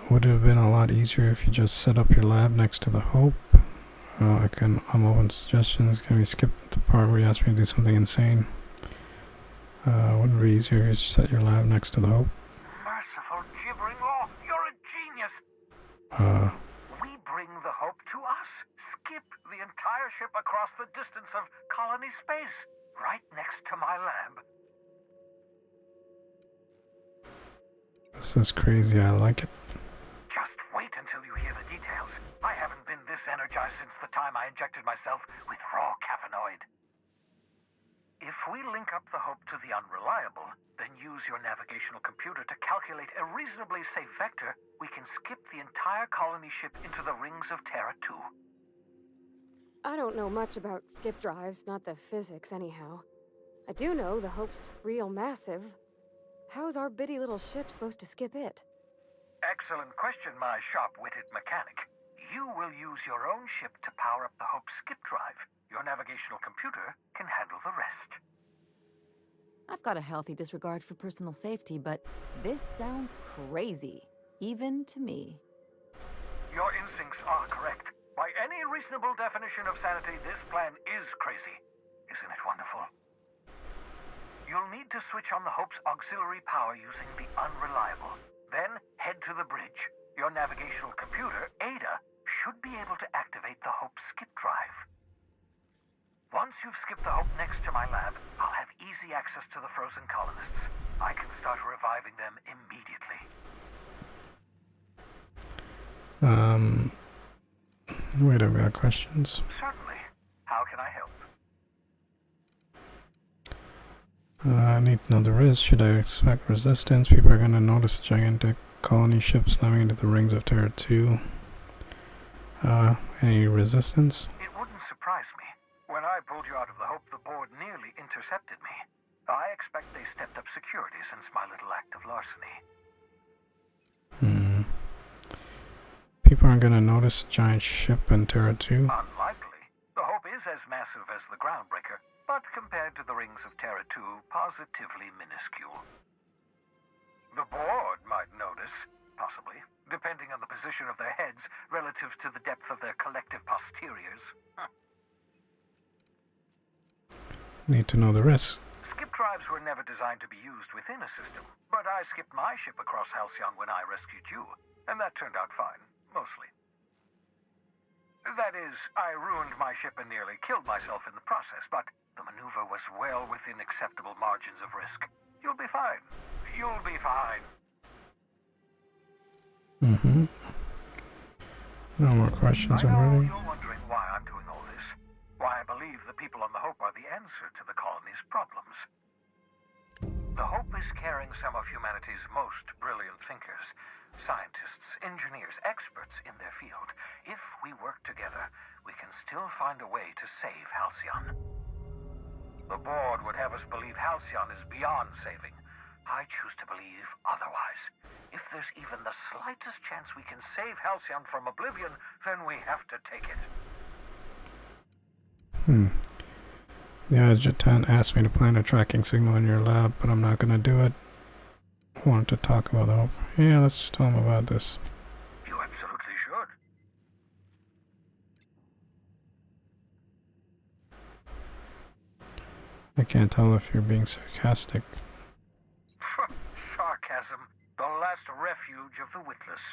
Would it have been a lot easier if you just set up your lab next to the Hope? I'm open to suggestions. Can we skip the part where you asked me to do something insane? Wouldn't it be easier if you just set your lab next to the Hope? Merciful gibbering law, you're a genius! We bring the Hope to us. Skip the entire ship across the distance of colony space, right next to my lab. This is crazy, I like it. Just wait until you hear the details. I haven't been this energized since the time I injected myself with raw caffeinoid. If we link up the Hope to the Unreliable, then use your navigational computer to calculate a reasonably safe vector, we can skip the entire colony ship into the rings of Terra 2. I don't know much about skip drives, not the physics anyhow. I do know the Hope's real massive. How's our bitty little ship supposed to skip it? Excellent question, my sharp-witted mechanic. You will use your own ship to power up the Hope's skip drive. Your navigational computer can handle the rest. I've got a healthy disregard for personal safety, but this sounds crazy, even to me. Your instincts are correct. By any reasonable definition of sanity, this plan is crazy. Isn't it wonderful? You'll need to switch on the Hope's auxiliary power using the Unreliable. Then head to the bridge. Your navigational computer, Ada, should be able to activate the Hope's skip drive. Once you've skipped the Hope next to my lab, I'll have easy access to the frozen colonists. I can start reviving them immediately. Wait, I've got questions. Certainly. How can I help? I need to know the risk. Should I expect resistance? People are going to notice a gigantic colony ship slamming into the rings of Terra 2. Any resistance? It wouldn't surprise me. When I pulled you out of the Hope, the board nearly intercepted me. I expect they stepped up security since my little act of larceny. People aren't going to notice a giant ship in Terra 2? Unlikely. The Hope is as massive as the Groundbreaker, but compared to the rings of Terra 2, positively minuscule. The board might notice, possibly, depending on the position of their heads relative to the depth of their collective posteriors. Need to know the risk. Skip drives were never designed to be used within a system, but I skipped my ship across Halcyon when I rescued you, and that turned out fine, mostly. That is, I ruined my ship and nearly killed myself in the process, but the maneuver was well within acceptable margins of risk. You'll be fine. You'll be fine. Mm-hmm. No more questions, I'm ready. You're wondering why I'm doing all this. Why I believe the people on the Hope are the answer to the colony's problems. The Hope is carrying some of humanity's most brilliant thinkers, scientists, engineers, experts in their field. If we work together, we can still find a way to save Halcyon. The board would have us believe Halcyon is beyond saving. I choose to believe otherwise. If there's even the slightest chance we can save Halcyon from oblivion, then we have to take it. The adjutant asked me to plant a tracking signal in your lab, but I'm not gonna do it. I wanted to talk about the Hope. Yeah, let's tell him about this. You absolutely should. I can't tell if you're being sarcastic. Sarcasm, the last refuge of the witless.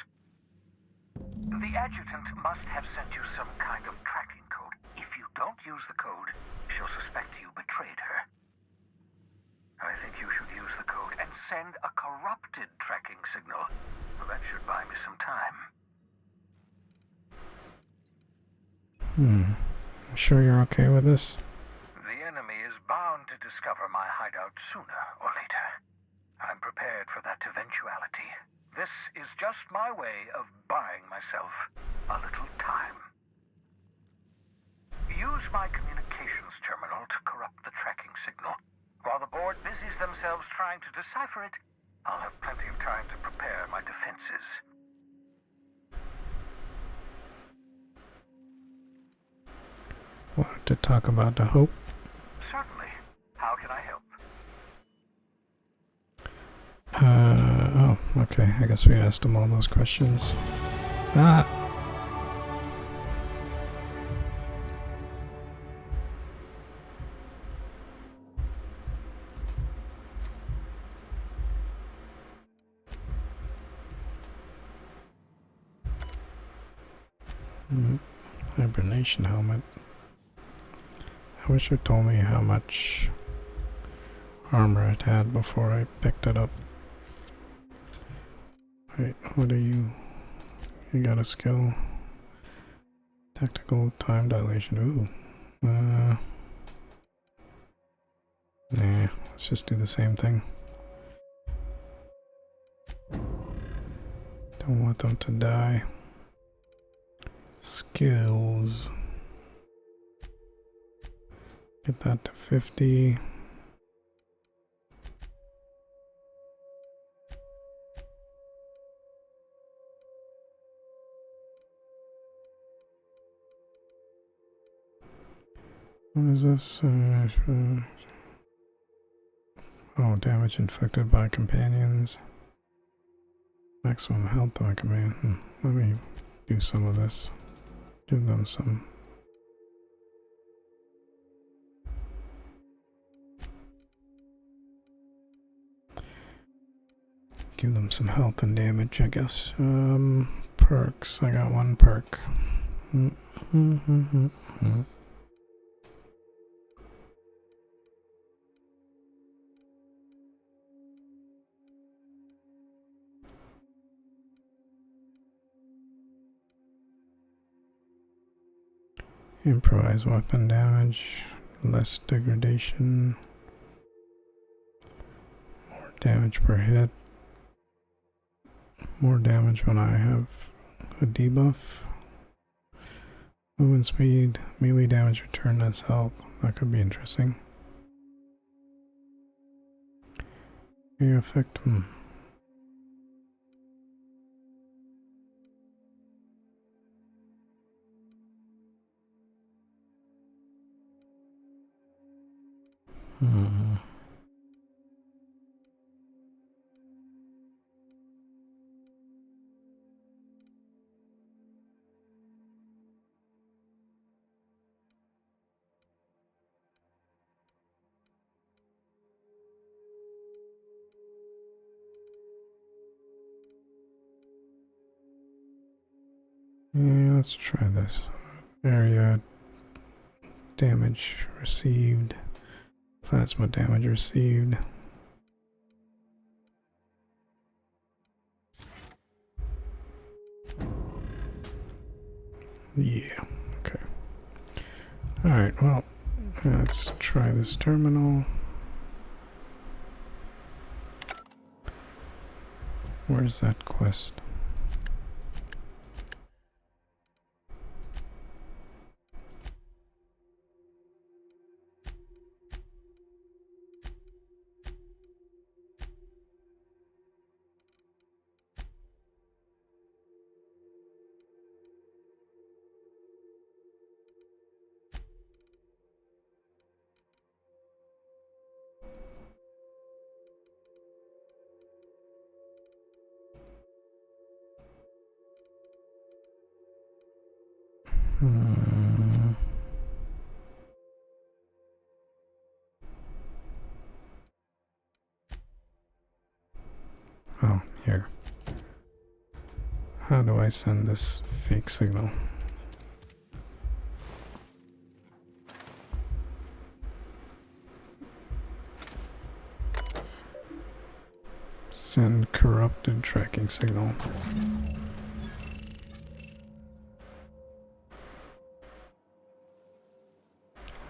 The adjutant must have sent you some kind of tracking code. If you don't use the code, she'll suspect you betrayed her. I think you should use the code and send a corrupted tracking signal. Well, that should buy me some time. Sure you're okay with this? The enemy is bound to discover my hideout sooner or later. I'm prepared for that eventuality. This is just my way of buying myself a little time. Use my communications terminal to corrupt the tracking signal. While the board busies themselves trying to decipher it, I'll have plenty of time to prepare my defenses. Wanted to talk about the Hope. Certainly. How can I help? Oh, okay. I guess we asked him all those questions. Ah! Hibernation helmet. I wish it told me how much armor it had before I picked it up. Wait, what are you? You got a skill. Tactical time dilation. Ooh. Nah, let's just do the same thing. Don't want them to die. Skills. Get that to 50. What is this? Oh, damage inflicted by companions. Maximum health on command. Let me do some of this. Give them some. Give them some health and damage, I guess. Perks. I got one perk. Improvise weapon damage, less degradation, more damage per hit, more damage when I have a debuff, movement speed, melee damage return as health. That could be interesting. Area effect. Yeah, let's try this. Area damage received. Plasma damage received. Yeah, okay. Alright, well, let's try this terminal. Where's that quest? Oh, here. How do I send this fake signal? Send corrupted tracking signal.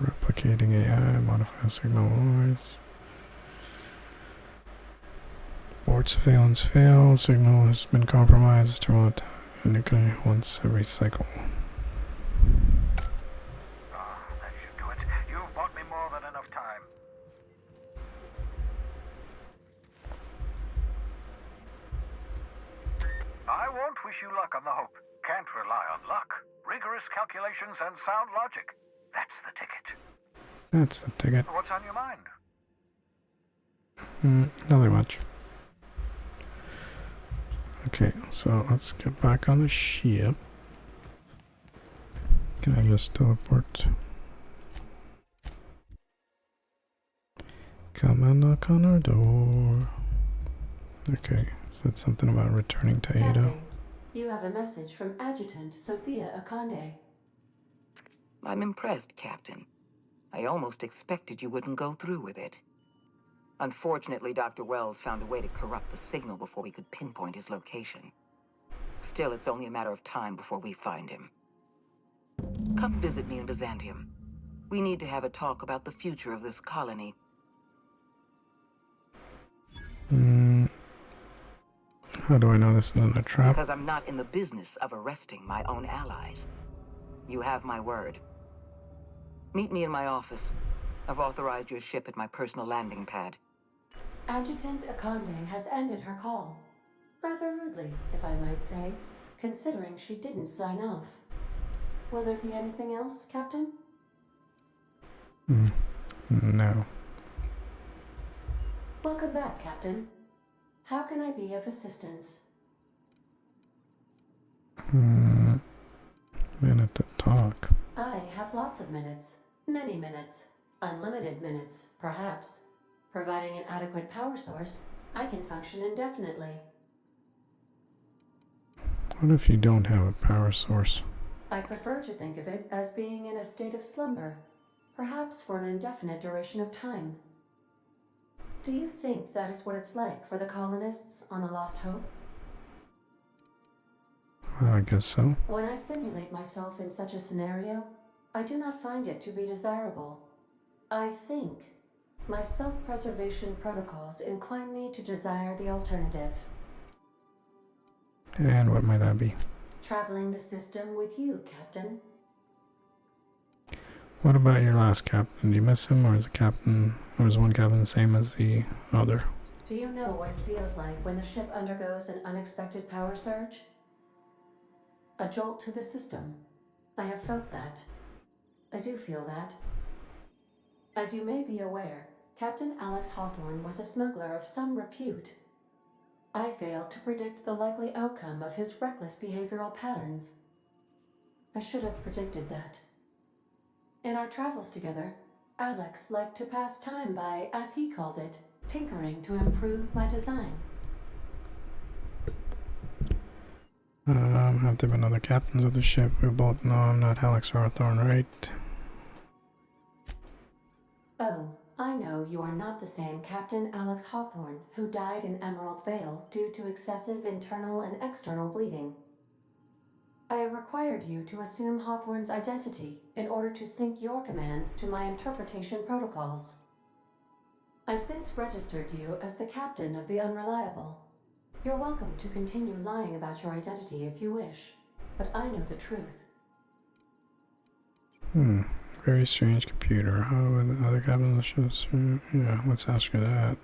Replicating AI, modify signal voice. Board surveillance failed, signal has been compromised, turn on nuclear once every cycle. That should do it. You've bought me more than enough time. I won't wish you luck on the Hope. Can't rely on luck. Rigorous calculations and sound logic. That's the ticket. That's the ticket. What's on your mind? Nothing much. Okay, so let's get back on the ship. Can I just teleport? Come and knock on our door. Okay, said something about returning to Ada. Captain, you have a message from Adjutant Sophia Akande. I'm impressed, Captain. I almost expected you wouldn't go through with it. Unfortunately, Dr. Wells found a way to corrupt the signal before we could pinpoint his location. Still, it's only a matter of time before we find him. Come visit me in Byzantium. We need to have a talk about the future of this colony. How do I know this isn't a trap? Because I'm not in the business of arresting my own allies. You have my word. Meet me in my office. I've authorized your ship at my personal landing pad. Adjutant Akande has ended her call. Rather rudely, if I might say, considering she didn't sign off. Will there be anything else, Captain? No. Welcome back, Captain. How can I be of assistance? Minute to talk. I have lots of minutes. Many minutes. Unlimited minutes, perhaps. Providing an adequate power source, I can function indefinitely. What if you don't have a power source? I prefer to think of it as being in a state of slumber, perhaps for an indefinite duration of time. Do you think that is what it's like for the colonists on the Lost Hope? I guess so. When I simulate myself in such a scenario, I do not find it to be desirable. I think my self-preservation protocols incline me to desire the alternative. And what might that be? Traveling the system with you, Captain. What about your last captain? Do you miss him, or is the captain, or is one captain the same as the other? Do you know what it feels like when the ship undergoes an unexpected power surge? A jolt to the system. I have felt that. I do feel that. As you may be aware, Captain Alex Hawthorne was a smuggler of some repute. I failed to predict the likely outcome of his reckless behavioral patterns. I should have predicted that. In our travels together, Alex liked to pass time by, as he called it, tinkering to improve my design. Have there been other captains of the ship? We both know I'm not Alex Hawthorne, right? Oh, I know you are not the same Captain Alex Hawthorne who died in Emerald Vale due to excessive internal and external bleeding. I required you to assume Hawthorne's identity in order to sync your commands to my interpretation protocols. I've since registered you as the captain of the Unreliable. You're welcome to continue lying about your identity if you wish, but I know the truth. Very strange computer. How would the other captain of the ship? Yeah, let's ask her that.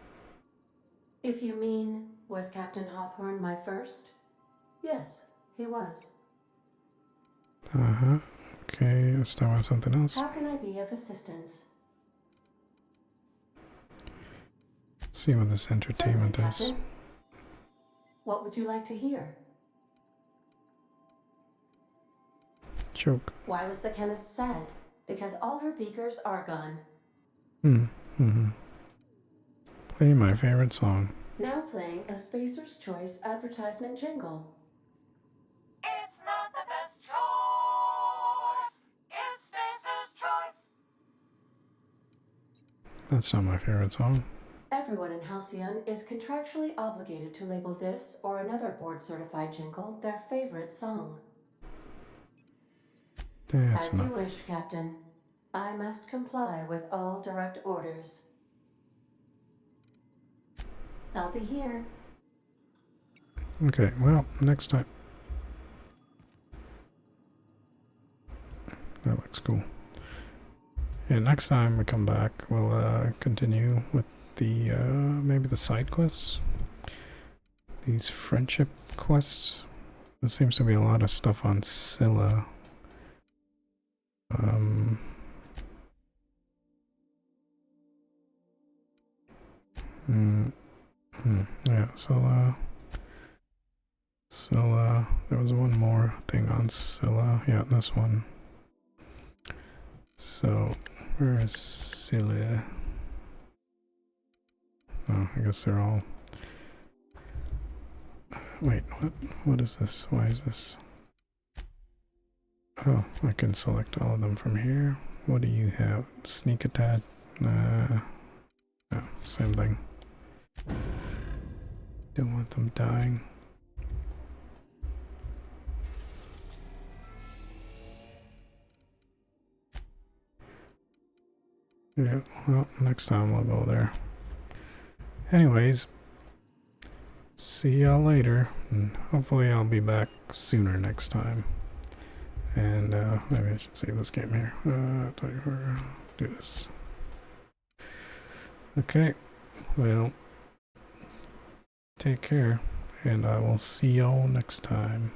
If you mean, was Captain Hawthorne my first? Yes, he was. Okay, let's talk about something else. How can I be of assistance? Let's see what this entertainment Certainly, is. Captain. What would you like to hear? Joke. Why was the chemist sad? Because all her beakers are gone. Play my favorite song. Now playing a Spacer's Choice advertisement jingle. It's not the best choice. It's Spacer's Choice. That's not my favorite song. Everyone in Halcyon is contractually obligated to label this or another board-certified jingle their favorite song. That's As enough. you wish, Captain. I must comply with all direct orders. I'll be here. Okay, well, next time. That looks cool. Yeah, next time we come back, we'll continue with the maybe the side quests. These friendship quests. There seems to be a lot of stuff on Scylla. Yeah, so there was one more thing on Scylla. Yeah, this one. So, where is Scylla? Oh, I guess they're all... Wait, what? What is this? Why is this? Oh, I can select all of them from here. What do you have? Sneak attack? No, same thing. Don't want them dying. Yeah, well, next time we'll go there. Anyways, see y'all later, and hopefully I'll be back sooner next time. And maybe I should save this game here. Do this. Okay, well, take care, and I will see y'all next time.